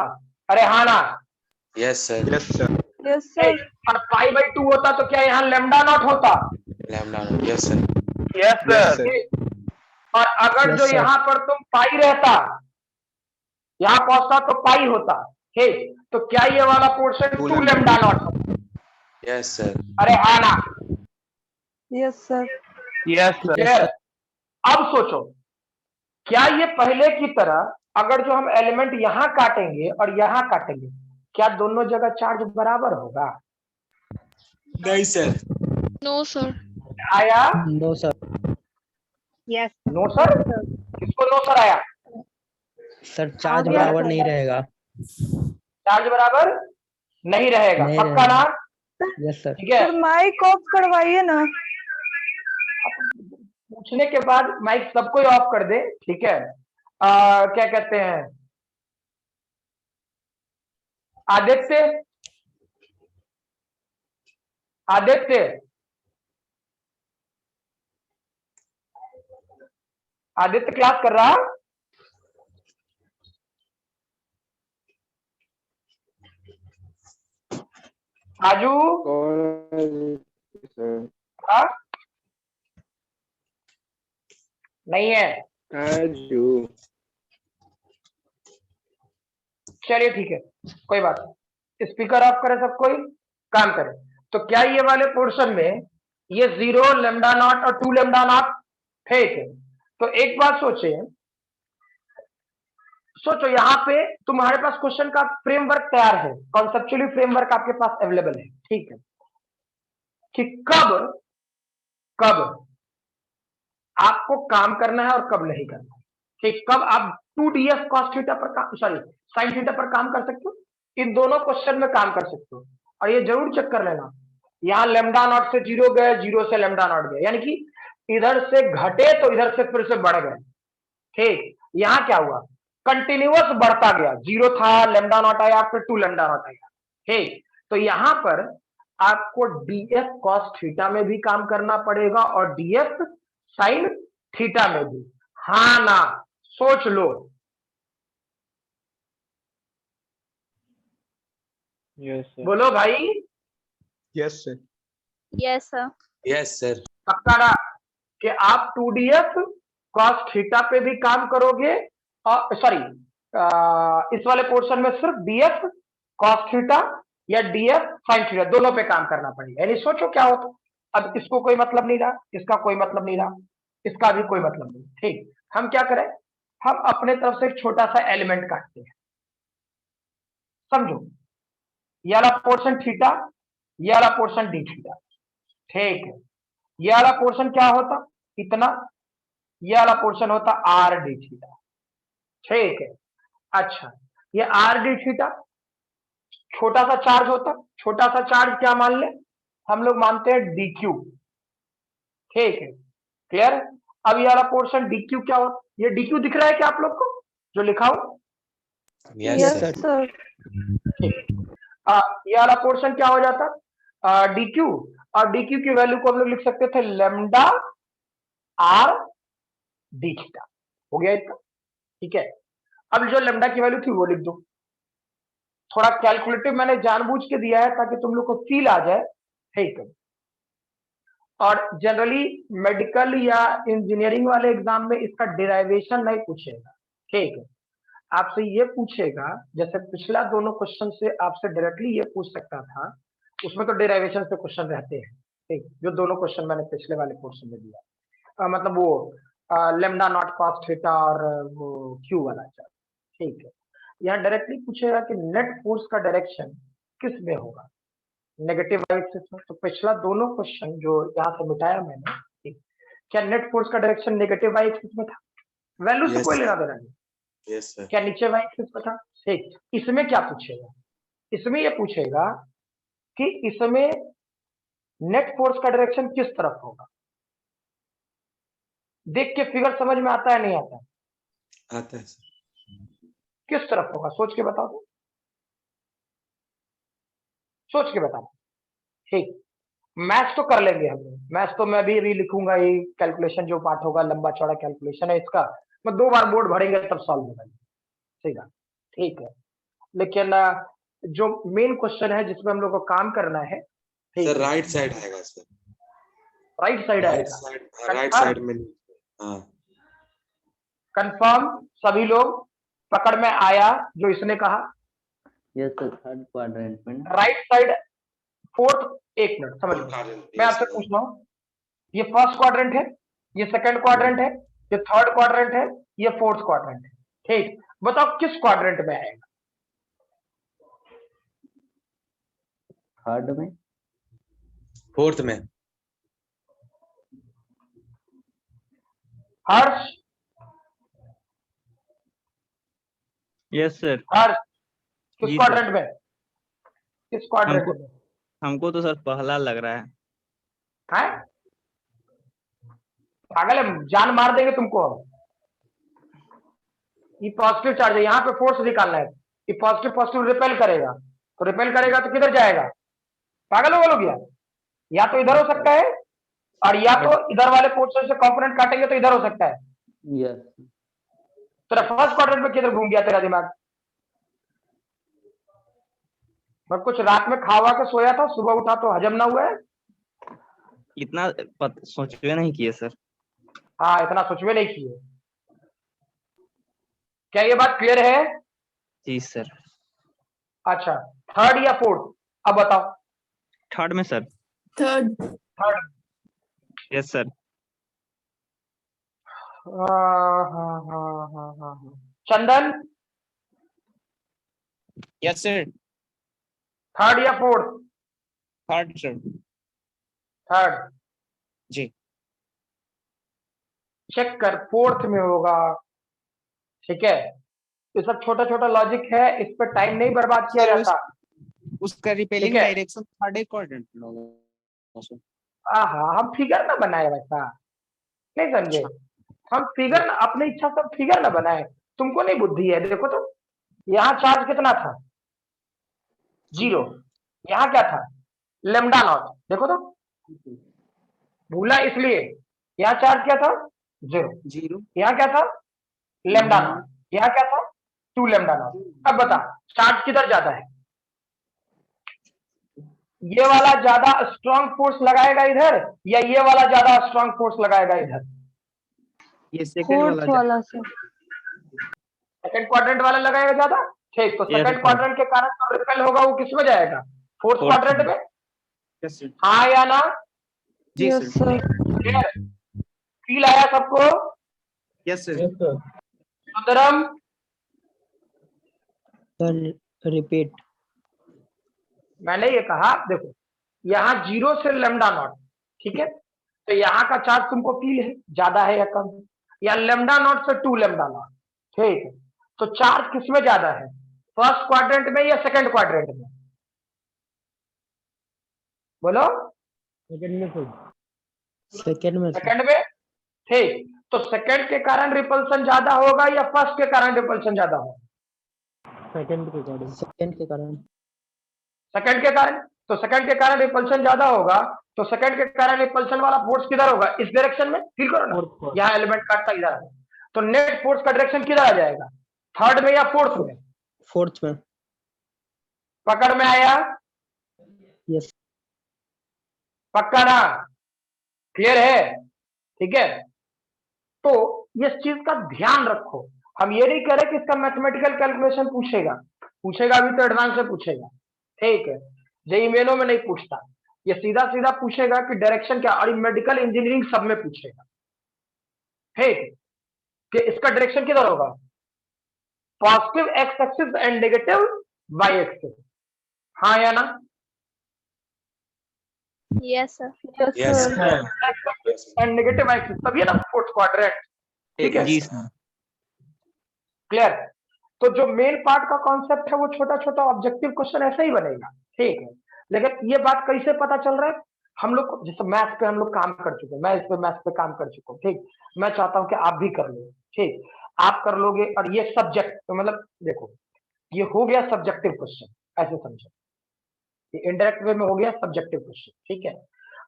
[SPEAKER 4] अरे हाँ ना?
[SPEAKER 7] Yes sir.
[SPEAKER 3] Yes sir.
[SPEAKER 8] Yes sir.
[SPEAKER 4] और π/2 होता तो क्या यहाँ लेमडा नॉट होता?
[SPEAKER 7] Lambda naught. Yes sir.
[SPEAKER 5] Yes sir.
[SPEAKER 4] और अगर
[SPEAKER 11] Yes,
[SPEAKER 4] जो
[SPEAKER 11] sir.
[SPEAKER 4] यहाँ पर तुम पाई रहता, यहाँ पहुंचता तो पाई होता, ठीक, तो क्या ये वाला पोर्शन 2 लेमडा नॉट होता?
[SPEAKER 7] Yes sir.
[SPEAKER 4] अरे हाँ ना?
[SPEAKER 8] Yes sir.
[SPEAKER 5] Yes sir.
[SPEAKER 4] Clear? अब सोचो, क्या ये पहले की तरह अगर जो हम एलिमेंट यहाँ काटेंगे और यहाँ काटेंगे, क्या दोनों जगह चार्ज बराबर होगा?
[SPEAKER 7] नहीं सर।
[SPEAKER 6] No sir.
[SPEAKER 4] आया?
[SPEAKER 11] No sir.
[SPEAKER 8] Yes
[SPEAKER 4] no sir? किसको नो सर आया?
[SPEAKER 11] सर चार्ज
[SPEAKER 8] गया
[SPEAKER 11] बराबर
[SPEAKER 8] सर।
[SPEAKER 11] नहीं रहेगा।
[SPEAKER 4] चार्ज बराबर नहीं रहेगा,
[SPEAKER 11] नहीं
[SPEAKER 4] पक्का ना?
[SPEAKER 11] Yes sir.
[SPEAKER 4] ठीक है,
[SPEAKER 8] सर माइक ऑफ करवाइए ना।
[SPEAKER 4] पूछने के बाद माइक सबको ऑफ कर दे, ठीक है। क्या कहते हैं, आदित्य, आदित्य, आदित्य क्लास कर रहा? आजू? हाँ? नहीं है? चलिए ठीक है, कोई बात नहीं, स्पीकर ऑफ करे सब कोई, काम करे। तो क्या ये वाले पोर्शन में ये 0 लेमडा नॉट और 2 लेमडा नॉट, ठीक है। तो एक बात सोचे, सोचो यहाँ पे तुम्हारे पास क्वेश्चन का फ्रेमवर्क तैयार है, कॉन्सेप्चुअली फ्रेमवर्क आपके पास अवेलेबल है, ठीक है, कि कब कब आपको काम करना है और कब नहीं करना है, ठीक, कब आप 2ds cos थीटा पर काम, सॉरी sin थीटा पर काम कर सकते हो, इन दोनों क्वेश्चन में काम कर सकते हो। और ये जरूर चेक कर लेना, यहाँ लेमडा नॉट से 0 गए, 0 से लेमडा नॉट गए, यानी कि इधर से घटे तो इधर से फिर से बढ़ गए, ठीक। यहाँ क्या हुआ, कंटिन्यूअस बढ़ता गया, 0 था, लेमडा नॉट आया, फिर 2 लेमडा नॉट आया, ठीक। तो यहाँ पर आपको df cos थीटा में भी काम करना पड़ेगा और df sin थीटा में भी, हाँ ना? सोच लो।
[SPEAKER 10] Yes sir.
[SPEAKER 4] बोलो भाई।
[SPEAKER 3] Yes sir.
[SPEAKER 12] Yes sir.
[SPEAKER 7] Yes sir.
[SPEAKER 4] पक्का ना कि आप 2df cos थीटा पे भी काम करोगे, और सॉरी इस वाले पोर्शन में सिर्फ df cos थीटा या df sin थीटा दोनों पे काम करना पड़ेगा। यानी सोचो क्या होता, अब इसको कोई मतलब नहीं रहा, इसका कोई मतलब नहीं रहा, इसका भी कोई मतलब नहीं, ठीक। हम क्या करें, हम अपने तरफ से एक छोटा सा एलिमेंट काटते हैं, समझो, ये वाला पोर्शन थीटा, ये वाला पोर्शन डी थीटा, ठीक है। ये वाला पोर्शन क्या होता, इतना, ये वाला पोर्शन होता आर डी थीटा, ठीक है। अच्छा, ये आर डी थीटा छोटा सा चार्ज होता, छोटा सा चार्ज क्या मान ले, हम लोग मानते हैं डी क्यू, ठीक है, क्लियर। अब ये वाला पोर्शन डी क्यू क्या होता, ये डी क्यू दिख रहा है क्या आप लोग को जो लिखा हो?
[SPEAKER 7] Yes sir.
[SPEAKER 8] सर।
[SPEAKER 4] ये वाला पोर्शन क्या हो जाता, डी क्यू, और डी क्यू की वैल्यू को हम लोग लिख सकते थे लेमडा आर डी थीटा, हो गया इतना, ठीक है। अब जो लेमडा की वैल्यू थी वो लिख दो, थोड़ा कैलकुलेटिव मैंने जानबूझ के दिया है ताकि तुम लोग को फील आ जाए, ठीक है। और जनरली मेडिकल या इंजीनियरिंग वाले एग्जाम में इसका डेराइवेशन नहीं पूछेगा, ठीक है, आपसे ये पूछेगा, जैसे पिछला दोनों क्वेश्चन से आपसे डायरेक्टली ये पूछ सकता था, उसमें तो डेराइवेशन से क्वेश्चन रहते हैं, ठीक, जो दोनों क्वेश्चन मैंने पिछले वाले पोर्शन में दिया, मतलब वो लेमडा नॉट कॉस थीटा और वो क्यू वाला चार्ज। ठीक है, यहाँ डायरेक्टली पूछेगा कि नेट फोर्स का डायरेक्शन किस में होगा, नेगेटिव वाई एक्सिस में। तो पिछला दोनों क्वेश्चन जो यहाँ से मिटाया मैंने, ठीक, क्या नेट फोर्स का डायरेक्शन नेगेटिव वाई एक्सिस में था? वैल्यू से कोई लेना देना नहीं।
[SPEAKER 7] Yes sir.
[SPEAKER 4] क्या नीचे वाई एक्सिस में था? ठीक, इसमें क्या पूछेगा, इसमें ये पूछेगा कि इसमें नेट फोर्स का डायरेक्शन किस तरफ होगा। देख के फिगर समझ में आता है नहीं आता है?
[SPEAKER 7] आता है सर।
[SPEAKER 4] किस तरफ होगा सोच के बताओ तो, सोच के बताओ। ठीक, मैथ्स तो कर लेंगे हम, मैथ्स तो मैं भी लिखूंगा ही, कैलकुलेशन जो पार्ट होगा लंबा चौड़ा कैलकुलेशन है इसका, मैं 2 बार बोर्ड भरेंगे तब सॉल्व होगा, ठीक है। ठीक है, लेकिन जो मेन क्वेश्चन है जिसमें हम लोग को काम करना है, ठीक
[SPEAKER 7] सर
[SPEAKER 4] है,
[SPEAKER 7] राइट साइड आएगा सर।
[SPEAKER 4] राइट साइड
[SPEAKER 7] राइट
[SPEAKER 4] आएगा।
[SPEAKER 7] साइड, राइट साइड में। हाँ
[SPEAKER 4] कंफर्म सभी लोग, पकड़ में आया जो इसने कहा?
[SPEAKER 11] यस सर, थर्ड क्वाड्रेंट में ना।
[SPEAKER 4] राइट साइड फोर्थ, एक मिनट समझ लो, मैं आपसे पूछ रहा हूँ, ये फर्स्ट क्वाड्रेंट है, ये सेकंड क्वाड्रेंट है, ये थर्ड क्वाड्रेंट है, ये फोर्थ क्वाड्रेंट है। ठीक, बताओ किस क्वाड्रेंट में आएगा?
[SPEAKER 11] थर्ड में।
[SPEAKER 7] फोर्थ में।
[SPEAKER 4] हर्ष?
[SPEAKER 1] Yes sir.
[SPEAKER 4] हर्ष किस
[SPEAKER 1] जी सर।
[SPEAKER 4] क्वाड्रेंट में, किस क्वाड्रेंट
[SPEAKER 1] हमको
[SPEAKER 4] में?
[SPEAKER 1] हमको तो सर पहला लग रहा है।
[SPEAKER 4] हैं? पागल है, जान मार देंगे तुमको हम। ये पॉजिटिव चार्ज है, यहाँ पे फोर्स निकालना है, ये पॉजिटिव पॉजिटिव रिपेल करेगा, तो रिपेल करेगा तो किधर जाएगा? पागल हो गया, या तो इधर हो सकता है और या तो इधर वाले पोर्शन से कंपोनेंट काटेंगे तो इधर हो सकता है।
[SPEAKER 11] यस।
[SPEAKER 4] तेरा फर्स्ट क्वाड्रेंट में किधर घूम गया तेरा दिमाग? मैं कुछ रात में खावा के सोया था, सुबह उठा तो हजम ना हुआ है।
[SPEAKER 1] इतना सोचवे नहीं किए सर।
[SPEAKER 4] हाँ, इतना सोचवे नहीं किए। क्या ये बात क्लियर है?
[SPEAKER 1] जी सर।
[SPEAKER 4] अच्छा, थर्ड या फोर्थ, अब बताओ।
[SPEAKER 1] थर्ड में sir.
[SPEAKER 8] Third.
[SPEAKER 4] Third.
[SPEAKER 1] Yes sir.
[SPEAKER 4] हाँ। चंदन?
[SPEAKER 5] Yes sir.
[SPEAKER 4] थर्ड या फोर्थ?
[SPEAKER 5] Third sir.
[SPEAKER 4] थर्ड।
[SPEAKER 5] जी।
[SPEAKER 4] चेक कर, फोर्थ में होगा। ठीक है, ये सब छोटा छोटा लॉजिक है, इस पर टाइम नहीं बर्बाद किया जाता।
[SPEAKER 5] उसका रिपेलिंग
[SPEAKER 4] ठीक है?
[SPEAKER 5] डायरेक्शन थर्ड क्वाड्रेंट में होगा।
[SPEAKER 4] हाँ, हम फिगर ना बनाए वैसा, नहीं समझे? हम फिगर ना, अपनी इच्छा से फिगर ना बनाए, तुमको नहीं बुद्धि है। देखो तो, यहाँ चार्ज कितना था? 0। यहाँ क्या था? Lambda naught. देखो तो, भूला इसलिए, यहाँ चार्ज क्या था? 0। यहाँ क्या था? Lambda naught. यहाँ क्या था? 2 लेमडा नॉट। अब बता, चार्ज किधर जाता है? ये वाला ज्यादा स्ट्रॉन्ग फोर्स लगाएगा इधर, या ये वाला ज्यादा स्ट्रॉन्ग फोर्स लगाएगा इधर?
[SPEAKER 5] ये सेकंड
[SPEAKER 8] फोर्थ वाला सर।
[SPEAKER 4] सेकंड क्वाड्रेंट वाला लगाएगा ज्यादा। ठीक, तो
[SPEAKER 1] Yes,
[SPEAKER 4] सेकंड
[SPEAKER 1] sir.
[SPEAKER 4] क्वाड्रेंट के कारण जो रिपेल होगा वो किस में जाएगा? फोर्थ
[SPEAKER 1] Fourth
[SPEAKER 4] क्वाड्रेंट में।
[SPEAKER 5] Yes sir.
[SPEAKER 4] हाँ या ना?
[SPEAKER 5] जी
[SPEAKER 8] यस
[SPEAKER 5] सर।
[SPEAKER 8] सर।
[SPEAKER 4] फील आया सबको?
[SPEAKER 5] Yes sir.
[SPEAKER 4] Sundaram?
[SPEAKER 11] Sir repeat.
[SPEAKER 4] मैंने ये कहा, देखो यहाँ 0 से लेमडा नॉट, ठीक है, तो यहाँ का चार्ज तुमको फील है ज्यादा है या कम है? या लेमडा नॉट से 2 लेमडा नॉट, ठीक है, तो चार्ज किसमें ज्यादा है? फर्स्ट क्वाड्रेंट में या सेकंड क्वाड्रेंट में? बोलो।
[SPEAKER 11] सेकंड में सर। सेकंड में।
[SPEAKER 4] सेकंड में। ठीक, तो सेकंड के कारण रिपल्सन ज्यादा होगा या फर्स्ट के कारण रिपल्सन ज्यादा होगा?
[SPEAKER 11] सेकंड के कारण। सेकंड के कारण।
[SPEAKER 4] सेकंड के कारण, तो सेकंड के कारण रिपल्सन ज्यादा होगा, तो सेकंड के कारण रिपल्सन वाला फोर्स किधर होगा? इस डायरेक्शन में। फील करो ना, यहाँ एलिमेंट काटता इधर है, तो नेट फोर्स का डायरेक्शन किधर आ जाएगा? थर्ड में या फोर्थ में?
[SPEAKER 11] फोर्थ में।
[SPEAKER 4] पकड़ में आया?
[SPEAKER 11] यस।
[SPEAKER 4] पक्का ना? क्लियर है? ठीक है, तो इस चीज का ध्यान रखो। हम ये नहीं कह रहे कि इसका मैथमेटिकल कैलकुलेशन पूछेगा अभी तो एडवांस से पूछेगा, ठीक है, जेईई मेनों में नहीं पूछता, ये सीधा सीधा पूछेगा कि डायरेक्शन क्या, और मेडिकल इंजीनियरिंग सब में पूछेगा, ठीक, कि इसका डायरेक्शन किधर होगा, positive x axis and negative y axis, हाँ या ना?
[SPEAKER 12] Yes, sir.
[SPEAKER 7] Yes
[SPEAKER 4] and negative axis तभी है ना फोर्थ क्वाड्रेंट, ठीक है,
[SPEAKER 1] जी सर।
[SPEAKER 4] क्लियर? तो जो मेन पार्ट का कॉन्सेप्ट है वो छोटा छोटा ऑब्जेक्टिव क्वेश्चन ऐसे ही बनेगा, ठीक है। लेकिन ये बात कैसे पता चल रहा है, हम लोग को जैसे मैथ्स पे हम लोग काम कर चुके हैं, मैं इस पे मैथ्स पे काम कर चुका हूँ, ठीक, मैं चाहता हूँ कि आप भी कर लो, ठीक, आप कर लोगे। और ये सब्जेक्ट तो मतलब देखो ये हो गया सब्जेक्टिव क्वेश्चन, ऐसे समझो, ये इनडायरेक्ट वे में हो गया सब्जेक्टिव क्वेश्चन, ठीक है।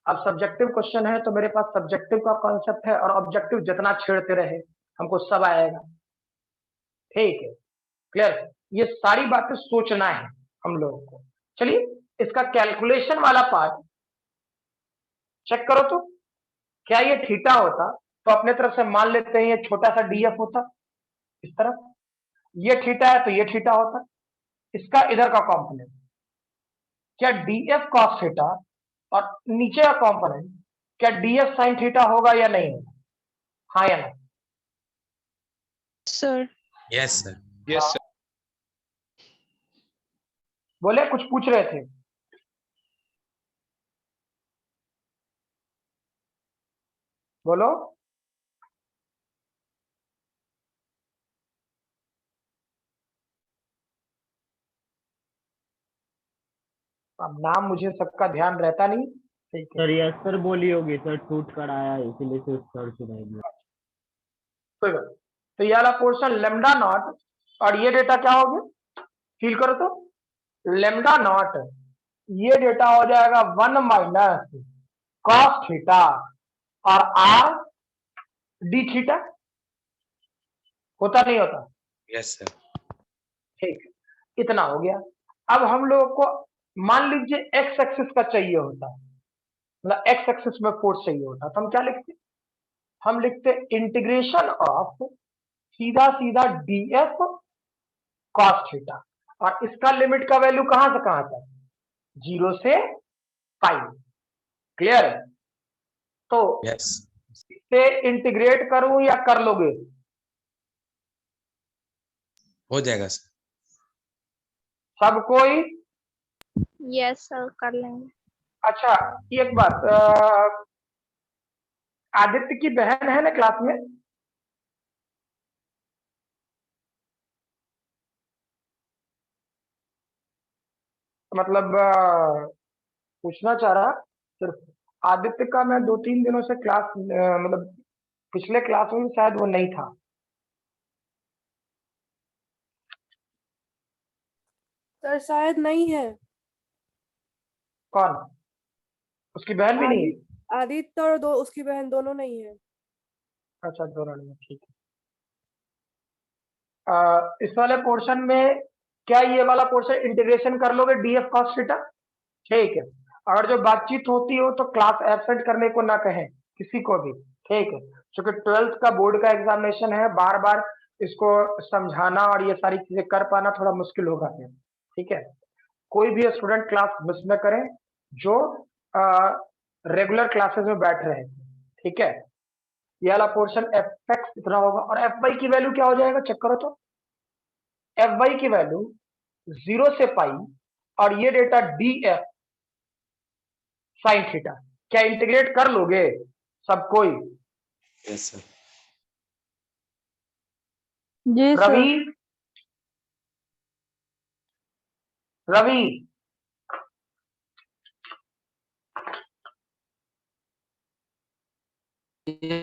[SPEAKER 4] अब सब्जेक्टिव क्वेश्चन है तो मेरे पास सब्जेक्टिव का कॉन्सेप्ट है, और ऑब्जेक्टिव जितना छेड़ते रहे हमको सब आएगा, ठीक है, क्लियर? ये सारी बातें सोचना है हम लोगों को। चलिए इसका कैलकुलेशन वाला पार्ट चेक करो, तो क्या ये थीटा होता तो अपने तरफ से मान लेते हैं ये छोटा सा डीएफ होता, इस तरफ ये थीटा है तो ये थीटा होता, इसका इधर का कॉम्पोनेंट क्या डीएफ कॉस थीटा, और नीचे का कॉम्पोनेंट क्या डीएफ साइन थीटा होगा या नहीं होगा, हाँ या ना?
[SPEAKER 6] Sir
[SPEAKER 7] yes sir
[SPEAKER 3] yes sir.
[SPEAKER 4] बोले कुछ पूछ रहे थे, बोलो। अब नाम मुझे सबका ध्यान रहता नहीं, ठीक है,
[SPEAKER 10] सर यस सर बोली होगी सर, टूट कर आया इसीलिए से सर सुनाई।
[SPEAKER 4] कोई बात। तो ये वाला पोर्शन लेमडा नॉट, और ये डेटा क्या हो गया, फील करो तो लेमडा नॉट, ये डेटा हो जाएगा 1 माइनस कॉस थीटा और आर डी थीटा, होता नहीं होता,
[SPEAKER 7] यस सर
[SPEAKER 4] ठीक, इतना हो गया। अब हम लोगों को मान लीजिए एक्स एक्सिस का चाहिए होता, मतलब एक्स एक्सिस में फोर्स चाहिए होता, तो हम क्या लिखते, हम लिखते इंटीग्रेशन ऑफ सीधा सीधा डीएफ कॉस थीटा, और इसका लिमिट का वैल्यू कहां से कहां तक, 0 से पाई, क्लियर? तो
[SPEAKER 7] यस
[SPEAKER 4] इसे इंटीग्रेट करूं या कर लोगे,
[SPEAKER 7] हो जाएगा सर
[SPEAKER 4] सब कोई?
[SPEAKER 12] Yes, sir. कर लेंगे।
[SPEAKER 4] अच्छा एक बात, आदित्य की बहन है ना क्लास में, मतलब पूछना चाह रहा, सिर्फ आदित्य का मैं 2-3 दिनों से क्लास मतलब पिछले क्लास में शायद वो नहीं था,
[SPEAKER 8] सर शायद नहीं है।
[SPEAKER 4] कौन, उसकी बहन भी नहीं है?
[SPEAKER 8] आदित्य और दो उसकी बहन दोनों नहीं है।
[SPEAKER 4] अच्छा दोनों नहीं है, ठीक है। इस वाले पोर्शन में क्या ये वाला पोर्शन इंटीग्रेशन कर लोगे डीएफ कॉस थीटा, ठीक है। अगर जो बातचीत होती हो तो क्लास एब्सेंट करने को ना कहें किसी को भी, ठीक है, क्योंकि 12th का बोर्ड का एग्जामिनेशन है, बार बार इसको समझाना और ये सारी चीजें कर पाना थोड़ा मुश्किल होगा फिर, ठीक है। कोई भी स्टूडेंट क्लास मिस न करें जो रेगुलर क्लासेस में बैठ रहे हैं, ठीक है। ये वाला पोर्शन एफ एक्स इतना होगा, और एफ वाई की वैल्यू क्या हो जाएगा चेक करो तो, एफ वाई की वैल्यू 0 से पाई, और ये data D F sine theta, क्या इंटीग्रेट कर लोगे सब कोई?
[SPEAKER 7] यस सर
[SPEAKER 8] जी
[SPEAKER 4] रवि, रवि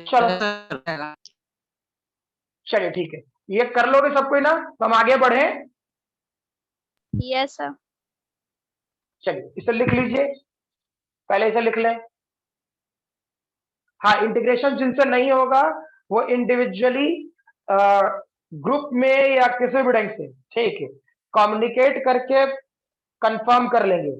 [SPEAKER 4] चलो चलिए ठीक है, ये कर लोगे सब कोई ना, तो हम आगे बढ़े।
[SPEAKER 12] Yes, sir.
[SPEAKER 4] चलिए इसे लिख लीजिए, पहले इसे लिख लें। हाँ इंटीग्रेशन जिनसे नहीं होगा वो इंडिविजुअली ग्रुप में या किसी भी ढंग से, ठीक है, कम्युनिकेट करके कंफर्म कर लेंगे।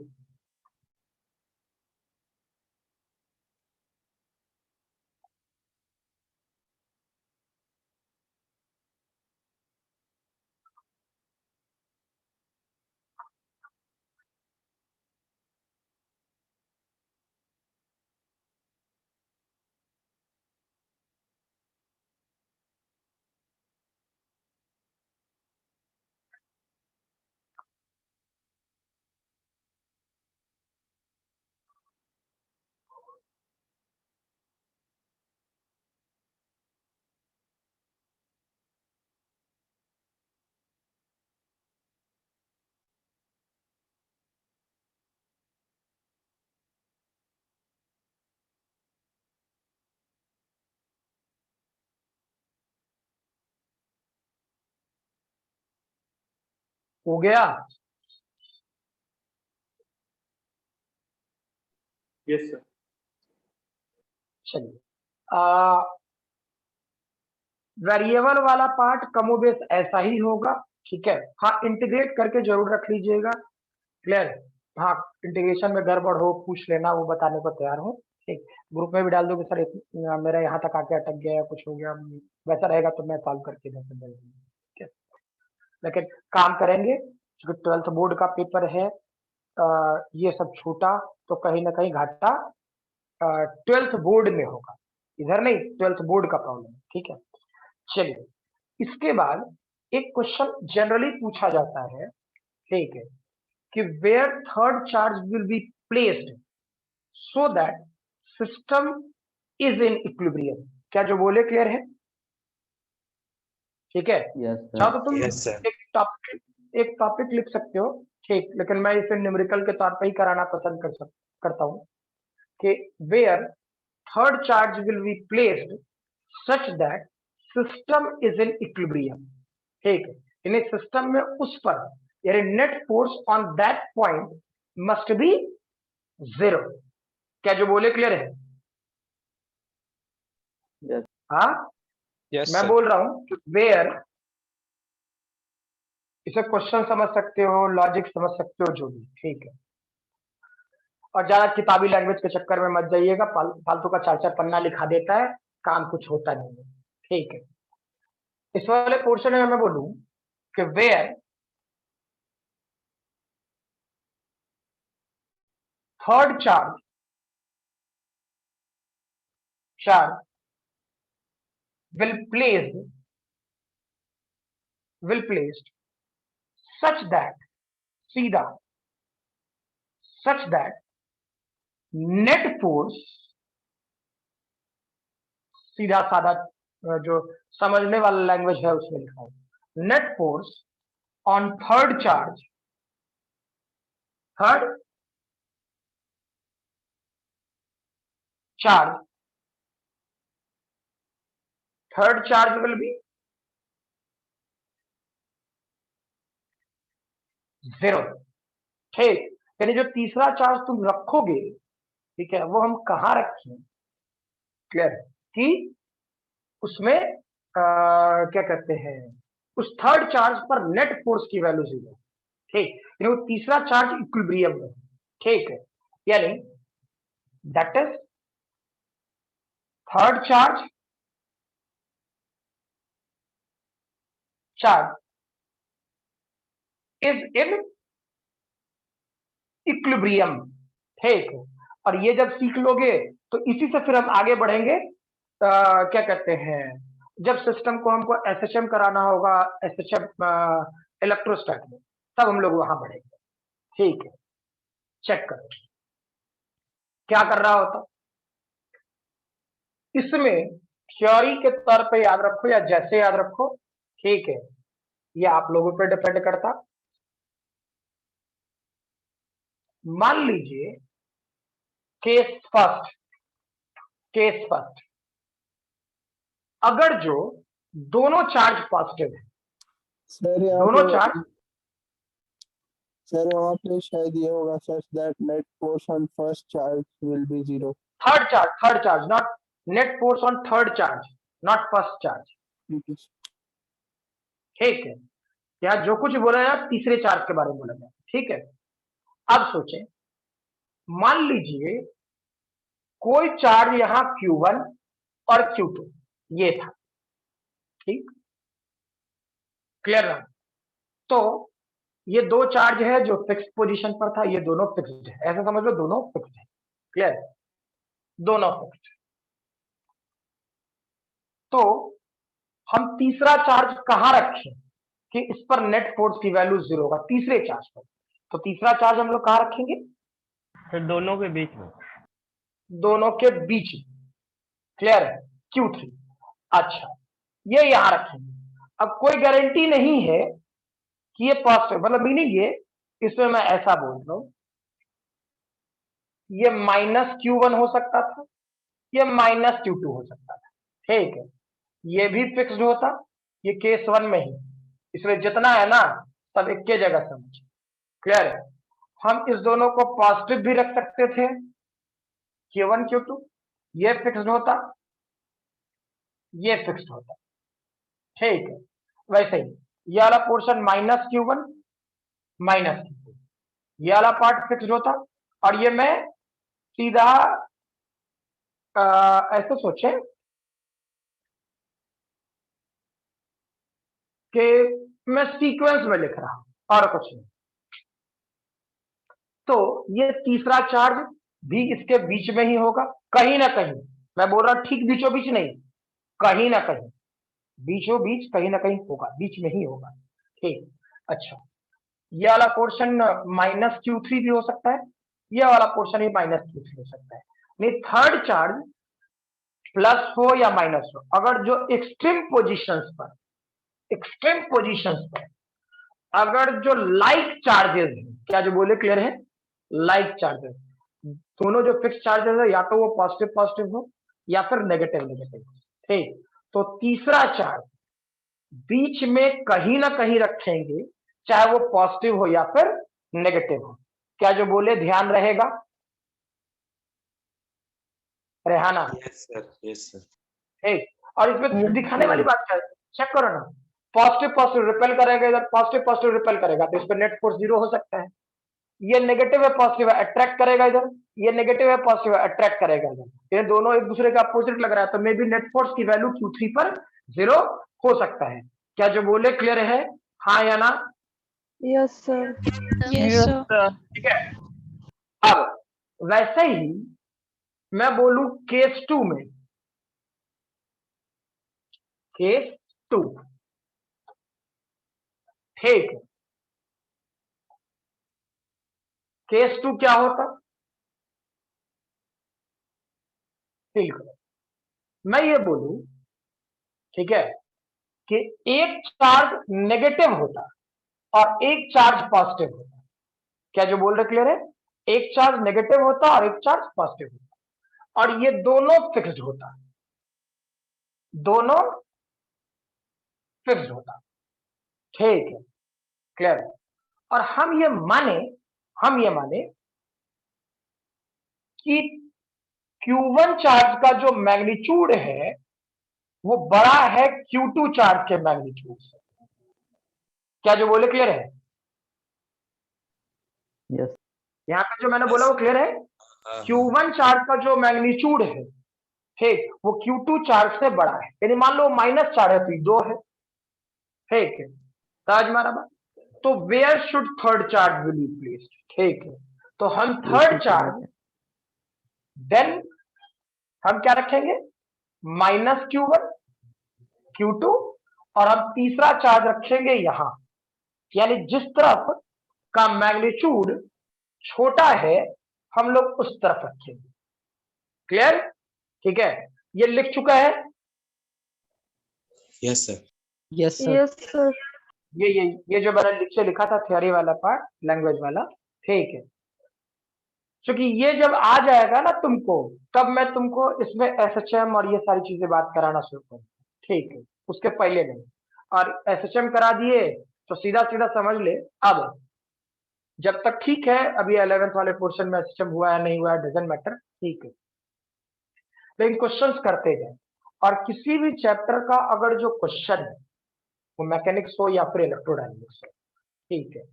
[SPEAKER 4] हो गया?
[SPEAKER 3] Yes sir.
[SPEAKER 4] चलिए, वेरिएबल वाला पार्ट कमोबेश ऐसा ही होगा, ठीक है। हाँ, इंटीग्रेट करके जरूर रख लीजिएगा, क्लियर। हाँ, इंटीग्रेशन में गड़बड़ हो पूछ लेना, वो बताने को तैयार हो, ठीक। ग्रुप में भी डाल दो कि सर मेरा यहाँ तक आके अटक गया, कुछ हो गया, वैसा रहेगा तो मैं सॉल्व करके दे दूंगा, ठीक है। लेकिन काम करेंगे, क्योंकि 12th बोर्ड का पेपर है, ये सब छूटा तो कहीं ना कहीं घाटा 12th बोर्ड में होगा, इधर नहीं, 12th बोर्ड का प्रॉब्लम, ठीक है। चलिए, इसके बाद एक क्वेश्चन जनरली पूछा जाता है, ठीक है, कि where third charge will be placed so that system is in equilibrium. क्या जो बोले क्लियर है? ठीक है। चाहो तो तुम
[SPEAKER 7] Yes, sir.
[SPEAKER 4] एक टॉपिक लिख सकते हो, ठीक, लेकिन मैं इसे न्यूमेरिकल के तौर पर ही कराना पसंद करता हूं कि where third charge will be placed such that system is in equilibrium, ठीक है। यानी सिस्टम में उस पर, यानी net force on that point must be 0। क्या जो बोले क्लियर है? हाँ,
[SPEAKER 3] यस
[SPEAKER 4] मैं
[SPEAKER 3] सर।
[SPEAKER 4] बोल रहा हूं कि वेयर, इसे क्वेश्चन समझ सकते हो, लॉजिक समझ सकते हो, जो भी, ठीक है। और ज्यादा किताबी लैंग्वेज के चक्कर में मत जाइएगा, फालतू का 4-4 पन्ना लिखा देता है, काम कुछ होता नहीं है, ठीक है। इस वाले पोर्शन में मैं बोलूं कि where third charge will placed such that, सीधा, such that net force, सीधा साधा जो समझने वाला लैंग्वेज है उसमें लिखा है, net force on third charge will B 0, ठीक। यानी जो तीसरा चार्ज तुम रखोगे, ठीक है, वो हम कहाँ रखें, क्लियर, कि उसमें क्या कहते हैं, उस थर्ड चार्ज पर नेट फोर्स की वैल्यू 0, ठीक। यानी वो तीसरा चार्ज इक्विलिब्रियम में, ठीक है। यानी that is third charge is in equilibrium, ठीक है। और ये जब सीख लोगे तो इसी से फिर हम आगे बढ़ेंगे, क्या कहते हैं, जब सिस्टम को हमको एसएचएम कराना होगा, एसएचएम इलेक्ट्रोस्टैट में, तब हम लोग वहां बढ़ेंगे, ठीक है। चेक करो क्या कर रहा होता, इसमें थ्योरी के तौर पे याद रखो या जैसे याद रखो, ठीक है, ये आप लोगों पर डिपेंड करता। मान लीजिए केस फर्स्ट, अगर जो दोनों चार्ज पॉजिटिव है,
[SPEAKER 2] सर
[SPEAKER 4] दोनों चार्ज,
[SPEAKER 2] सर वहाँ पे शायद ये होगा such that net force on first charge will B 0।
[SPEAKER 4] Third charge, not net force on third charge, not first charge, ठीक है। यहाँ जो कुछ बोला है तीसरे चार्ज के बारे में बोला गया, ठीक है। अब सोचें, मान लीजिए कोई चार्ज यहां Q1 और Q2 ये था, ठीक, क्लियर ना? तो ये दो चार्ज है जो फिक्स पोजीशन पर था, ये दोनों फिक्स्ड है, ऐसा समझ लो दोनों फिक्स्ड है, क्लियर, दोनों फिक्स्ड। तो हम तीसरा चार्ज कहां रखें कि इस पर नेट फोर्स की वैल्यू 0 होगा, तीसरे चार्ज पर। तो तीसरा चार्ज हम लोग कहां रखेंगे?
[SPEAKER 10] फिर दोनों के बीच में,
[SPEAKER 4] दोनों के बीच में, क्लियर है, Q3। अच्छा, ये यहां रखेंगे। अब कोई गारंटी नहीं है कि ये पॉजिटिव, मतलब मीनिंग ये, इसमें मैं ऐसा बोल रहा हूं, ये -Q1 हो सकता था, ये -Q2 हो सकता था, ठीक है। ये भी फिक्स्ड होता, ये केस 1 में ही, इसमें जितना है ना सब एक के जगह समझ, क्लियर है। हम इस दोनों को पॉजिटिव भी रख सकते थे, Q1 Q2, ये फिक्स्ड होता, ये फिक्स्ड होता, ठीक है। वैसे ही ये वाला पोर्शन -Q1 -Q2, ये वाला पार्ट फिक्स्ड होता, और ये मैं सीधा ऐसे सोचे कि मैं सीक्वेंस में लिख रहा हूं और कुछ नहीं। तो ये तीसरा चार्ज भी इसके बीच में ही होगा, कहीं ना कहीं, मैं बोल रहा हूं ठीक बीचों बीच नहीं, कहीं ना कहीं, बीचों बीच कहीं ना कहीं होगा, बीच में ही होगा, ठीक। अच्छा, ये वाला पोर्शन -Q3 भी हो सकता है, ये वाला पोर्शन ही -Q3 हो सकता है। नहीं, थर्ड चार्ज प्लस हो या माइनस हो, अगर जो एक्सट्रीम पोजीशंस पर अगर जो लाइक चार्जेस हैं, क्या जो बोले क्लियर है, लाइक चार्जेस, दोनों जो फिक्स चार्जेस है या तो वो पॉजिटिव पॉजिटिव हो या फिर नेगेटिव नेगेटिव, ठीक। तो तीसरा चार्ज बीच में कहीं ना कहीं रखेंगे, चाहे वो पॉजिटिव हो या फिर नेगेटिव हो, क्या जो बोले ध्यान रहेगा Rehana?
[SPEAKER 7] Yes sir, yes sir.
[SPEAKER 4] ठीक, और इसमें दिखाने वाली बात क्या है, चेक करो ना, पॉजिटिव पॉजिटिव रिपेल करेगा, इधर पॉजिटिव पॉजिटिव रिपेल करेगा, तो इस पर नेट फोर्स 0 हो सकता है। ये नेगेटिव है पॉजिटिव है, अट्रैक्ट करेगा इधर, ये नेगेटिव है पॉजिटिव है, अट्रैक्ट करेगा इधर, ये दोनों एक दूसरे का अपोजिट लग रहा है, तो मे बी नेट फोर्स की वैल्यू Q3 पर 0 हो सकता है। क्या जो बोले क्लियर है, हाँ या ना?
[SPEAKER 8] Yes sir.
[SPEAKER 6] Yes sir.
[SPEAKER 4] ठीक है। अब वैसे ही मैं बोलूं केस 2 में, केस 2, ठीक है, केस 2 क्या होता, ठीक है, मैं ये बोलूं, ठीक है, कि एक चार्ज नेगेटिव होता और एक चार्ज पॉजिटिव होता, क्या जो बोल रहे क्लियर है, एक चार्ज नेगेटिव होता और एक चार्ज पॉजिटिव होता, और ये दोनों फिक्स्ड होता, दोनों फिक्स्ड होता, ठीक है, क्लियर है। और हम ये माने कि Q1 चार्ज का जो मैग्नीट्यूड है वो बड़ा है Q2 चार्ज के मैग्नीट्यूड से, क्या जो बोले क्लियर है?
[SPEAKER 11] यस।
[SPEAKER 4] यहां पे जो मैंने बोला वो क्लियर है, Q1 चार्ज का जो मैग्नीट्यूड है, ठीक, वो Q2 चार्ज से बड़ा है, यानी मान लो माइनस चार्ज है तो ये 2 है, ठीक है, समझ मारा बात। तो where should third charge will be placed, ठीक है, तो हम थर्ड चार्ज देन हम क्या रखेंगे, -Q1 Q2, और हम तीसरा चार्ज रखेंगे यहां, यानी जिस तरफ का मैग्नीट्यूड छोटा है हम लोग उस तरफ रखेंगे, क्लियर? ठीक है, ये लिख चुका है,
[SPEAKER 7] yes sir.
[SPEAKER 11] Yes sir.
[SPEAKER 8] Yes sir.
[SPEAKER 4] ये जो मैंने नीचे लिखा था थियोरी वाला पार्ट, लैंग्वेज वाला, ठीक है, क्योंकि ये जब आ जाएगा ना तुमको, तब मैं तुमको इसमें SHM और ये सारी चीजें बात कराना शुरू करूँ, ठीक है, उसके पहले नहीं। और SHM करा दिए तो सीधा सीधा समझ ले, अब जब तक ठीक है, अभी 11th वाले पोर्शन में SHM हुआ है नहीं हुआ है डजंट मैटर, ठीक है, लेकिन क्वेश्चंस करते जाए, और किसी भी चैप्टर का अगर जो क्वेश्चन है वो मैकेनिक्स हो या फिर इलेक्ट्रोडायनेमिक्स हो, ठीक है,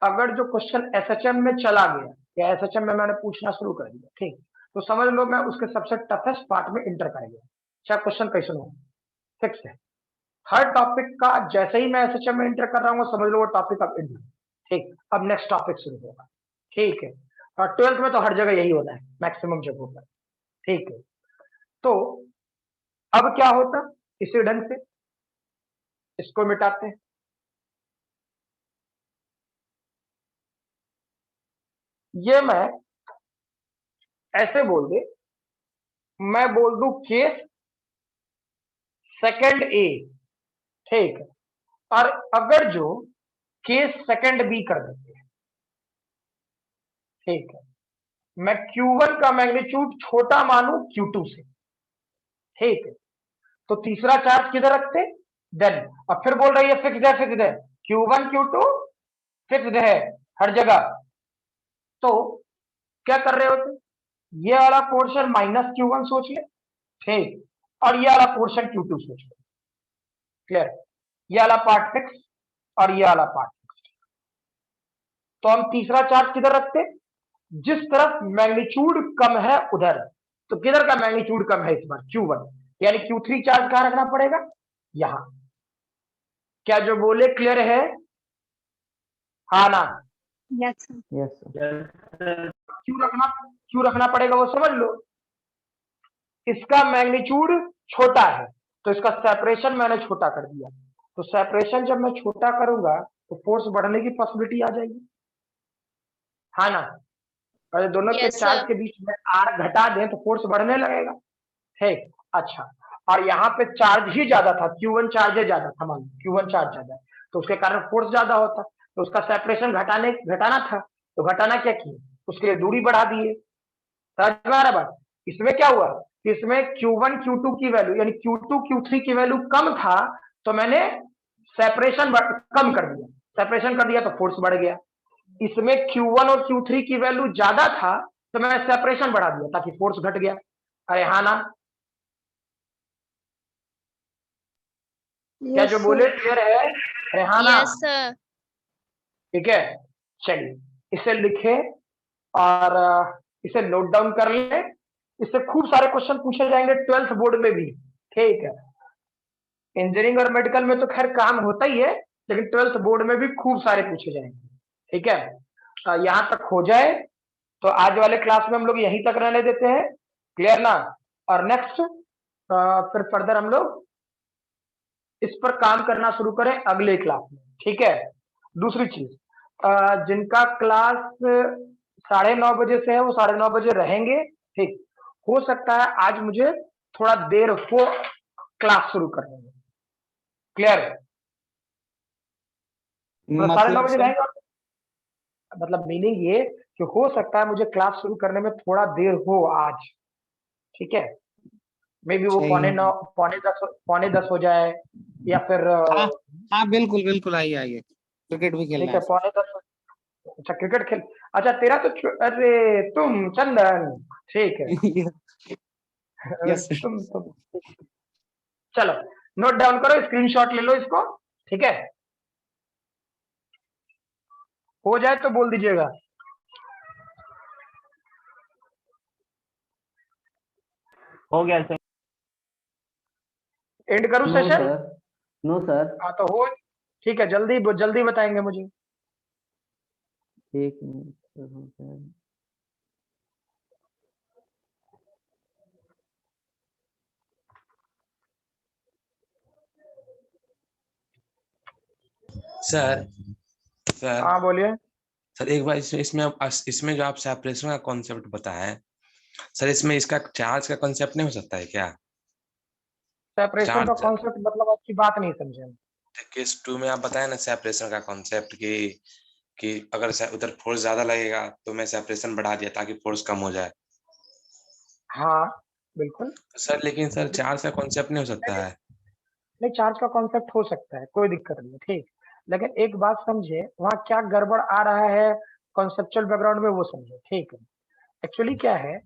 [SPEAKER 4] अगर जो क्वेश्चन SHM में चला गया या SHM में मैंने पूछना शुरू कर दिया, ठीक, तो समझ लो मैं उसके सबसे टफेस्ट पार्ट में इंटर कर गया, चाहे क्वेश्चन कैसे हो, फिक्स है। हर टॉपिक का जैसे ही मैं SHM में इंटर कर रहा हूँ समझ लो वो टॉपिक अब इंटर, ठीक, अब नेक्स्ट टॉपिक शुरू होगा, ठीक है, और 12th में तो हर जगह यही होना है मैक्सिमम जगहों पर, ठीक है। तो अब क्या होता, इसी ढंग से इसको मिटाते हैं, ये मैं ऐसे बोल दे, मैं बोल दूं केस सेकंड ए, ठीक, और अगर जो केस सेकंड बी कर देते हैं, ठीक है, मैं Q1 का मैग्नीट्यूड छोटा मानू Q2 से, ठीक है, तो तीसरा चार्ज किधर रखते, देन, अब फिर बोल रही है फिक्स्ड है, Q1 Q2 फिक्स्ड है हर जगह, तो क्या कर रहे होते, ये वाला पोर्शन -Q1 सोच ले, ठीक, और ये वाला पोर्शन Q2 सोच ले। क्लियर, ये वाला पार्ट फिक्स और ये वाला पार्ट फिक्स। तो हम तीसरा चार्ज किधर रखते, जिस तरफ मैग्नीट्यूड कम है उधर। तो किधर का मैग्नीट्यूड कम है इस बार, Q1, यानी Q3 चार्ज कहां रखना पड़ेगा, यहां। क्या जो बोले क्लियर है, हाँ ना?
[SPEAKER 8] Yes, sir.
[SPEAKER 11] Yes, sir.
[SPEAKER 4] क्यों रखना पड़ेगा वो समझ लो। इसका मैग्नीट्यूड छोटा है तो इसका सेपरेशन मैंने छोटा कर दिया, तो सेपरेशन जब मैं छोटा करूंगा तो फोर्स बढ़ने की पॉसिबिलिटी आ जाएगी, हाँ ना? और दोनों के
[SPEAKER 12] Yes,
[SPEAKER 4] चार्ज
[SPEAKER 12] sir.
[SPEAKER 4] के बीच में आर घटा दें तो फोर्स बढ़ने लगेगा, ठीक। अच्छा, और यहाँ पे चार्ज ही ज्यादा था, Q1 चार्ज ही ज्यादा था, मान लो Q1 चार्ज ज्यादा है तो उसके कारण फोर्स ज्यादा होता, तो उसका सेपरेशन घटाना था, तो घटाना क्या किए, उसके लिए दूरी बढ़ा दिए। समझ में आ रहा बात? इसमें क्या हुआ, इसमें Q1 Q2 की वैल्यू यानी Q2 Q3 की वैल्यू कम था तो मैंने सेपरेशन कम कर दिया, सेपरेशन कर दिया तो फोर्स बढ़ गया। इसमें Q1 और Q3 की वैल्यू ज्यादा था तो मैं सेपरेशन बढ़ा दिया ताकि फोर्स घट गया। अरे हाँ ना? क्या
[SPEAKER 8] Yes,
[SPEAKER 4] जो
[SPEAKER 8] sir.
[SPEAKER 4] बोले क्लियर है? अरे हाँ ना?
[SPEAKER 12] Yes, sir.
[SPEAKER 4] ठीक है, चलिए इसे लिखे और इसे नोट डाउन कर ले। इससे खूब सारे क्वेश्चन पूछे जाएंगे 12th बोर्ड में भी, ठीक है। इंजीनियरिंग और मेडिकल में तो खैर काम होता ही है, लेकिन 12th बोर्ड में भी खूब सारे पूछे जाएंगे, ठीक है। यहां तक हो जाए तो आज वाले क्लास में हम लोग यहीं तक रहने देते हैं, क्लियर ना? और नेक्स्ट फिर फर्दर हम लोग इस पर काम करना शुरू करें अगले क्लास में, ठीक है। दूसरी चीज, जिनका क्लास 9:30 बजे से है वो 9:30 बजे रहेंगे, ठीक। हो सकता है आज मुझे थोड़ा देर हो क्लास शुरू करने में, क्लियर? 9:30 बजे रहेंगे, मतलब मीनिंग ये कि हो सकता है मुझे क्लास शुरू करने में थोड़ा देर हो आज, ठीक है। मे बी वो पौने दस हो जाए या फिर
[SPEAKER 5] हाँ बिल्कुल बिल्कुल, आइए आइए, क्रिकेट भी खेलना
[SPEAKER 4] ठीक है,
[SPEAKER 5] है।
[SPEAKER 4] 9:45। अच्छा क्रिकेट खेल, अच्छा तेरा तो अरे तुम चंदन, ठीक है।
[SPEAKER 5] यस
[SPEAKER 4] तुम चलो नोट डाउन करो, स्क्रीनशॉट ले लो इसको, ठीक है। हो जाए तो बोल दीजिएगा।
[SPEAKER 10] हो गया सर।
[SPEAKER 4] एंड करूं
[SPEAKER 11] No,
[SPEAKER 4] session?
[SPEAKER 11] sir. No, sir.
[SPEAKER 4] हाँ तो हो, ठीक है, जल्दी जल्दी बताएंगे मुझे।
[SPEAKER 11] एक मिनट sir, हो जाए।
[SPEAKER 7] सर सर
[SPEAKER 4] हाँ बोलिए।
[SPEAKER 7] सर एक बार इसमें जो आप सेपरेशन का कॉन्सेप्ट बताएं सर, इसमें इसका चार्ज का कॉन्सेप्ट नहीं हो सकता है क्या?
[SPEAKER 4] सेपरेशन का
[SPEAKER 7] चार्ज
[SPEAKER 4] कॉन्सेप्ट मतलब आपकी बात नहीं समझे हम।
[SPEAKER 7] केस 2 में आप बताए ना सेपरेशन का कॉन्सेप्ट कि अगर उधर फोर्स ज्यादा लगेगा तो मैं सेपरेशन बढ़ा दिया ताकि फोर्स कम हो जाए।
[SPEAKER 4] हाँ बिल्कुल।
[SPEAKER 7] सर लेकिन सर चार्ज का कॉन्सेप्ट नहीं हो सकता है?
[SPEAKER 4] नहीं, चार्ज का कॉन्सेप्ट हो सकता है, कोई दिक्कत नहीं, ठीक। लेकिन एक बात समझे, वहाँ क्या गड़बड़ आ रहा है कॉन्सेप्चुअल बैकग्राउंड में, वो समझे, ठीक है। एक्चुअली क्या है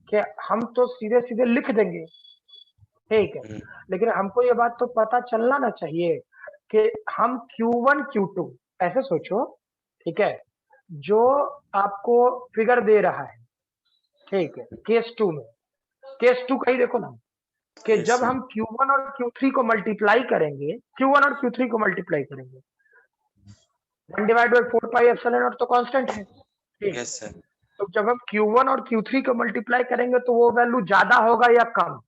[SPEAKER 4] कि हम तो सीधे सीधे लिख देंगे, ठीक है, लेकिन हमको ये बात तो पता चलना ना चाहिए कि हम Q1 Q2 ऐसे सोचो, ठीक है, जो आपको फिगर दे रहा है, ठीक है, केस 2 में, केस 2 कहीं देखो ना कि जब हम Q1 और Q3 को मल्टीप्लाई करेंगे, Q1 और Q3 को मल्टीप्लाई करेंगे, 1/4πε0 तो कांस्टेंट है, ठीक।
[SPEAKER 7] Yes sir.
[SPEAKER 4] तो जब हम Q1 और Q3 को मल्टीप्लाई करेंगे तो वो वैल्यू ज्यादा होगा या कम?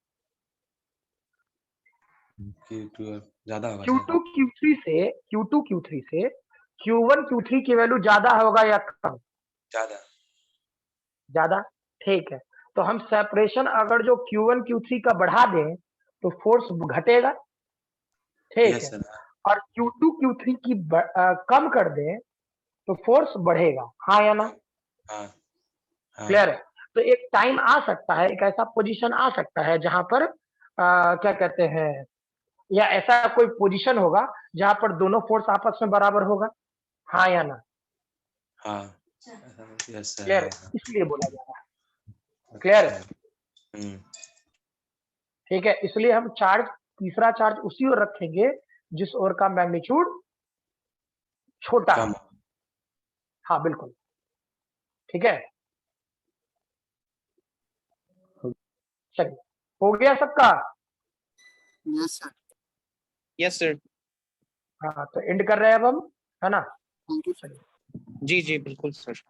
[SPEAKER 7] ज्यादा होगा
[SPEAKER 4] Q2 Q3 से Q1 Q3 की वैल्यू ज्यादा होगा या कम?
[SPEAKER 7] ज्यादा।
[SPEAKER 4] ज्यादा, ठीक है। तो हम सेपरेशन अगर जो Q1 Q3 का बढ़ा दें तो फोर्स घटेगा, ठीक है। और Q2 Q3 की कम कर दें तो फोर्स बढ़ेगा, हाँ या ना? क्लियर है? तो एक टाइम आ सकता है, एक ऐसा पोजीशन आ सकता है जहां पर क्या कहते हैं, या ऐसा कोई पोजीशन होगा जहां पर दोनों फोर्स आपस में बराबर होगा, हाँ या ना?
[SPEAKER 7] हाँ यस सर
[SPEAKER 4] क्लियर है, इसलिए बोला जा रहा है। क्लियर है, ठीक है। इसलिए हम चार्ज, तीसरा चार्ज उसी ओर रखेंगे जिस ओर का मैग्नीट्यूड छोटा है। हाँ बिल्कुल, ठीक है। चलिए, हो गया सबका?
[SPEAKER 2] Yes sir.
[SPEAKER 1] Yes sir.
[SPEAKER 4] हाँ तो एंड कर रहे हैं अब हम, है ना?
[SPEAKER 2] Thank you sir.
[SPEAKER 1] जी जी बिल्कुल सर।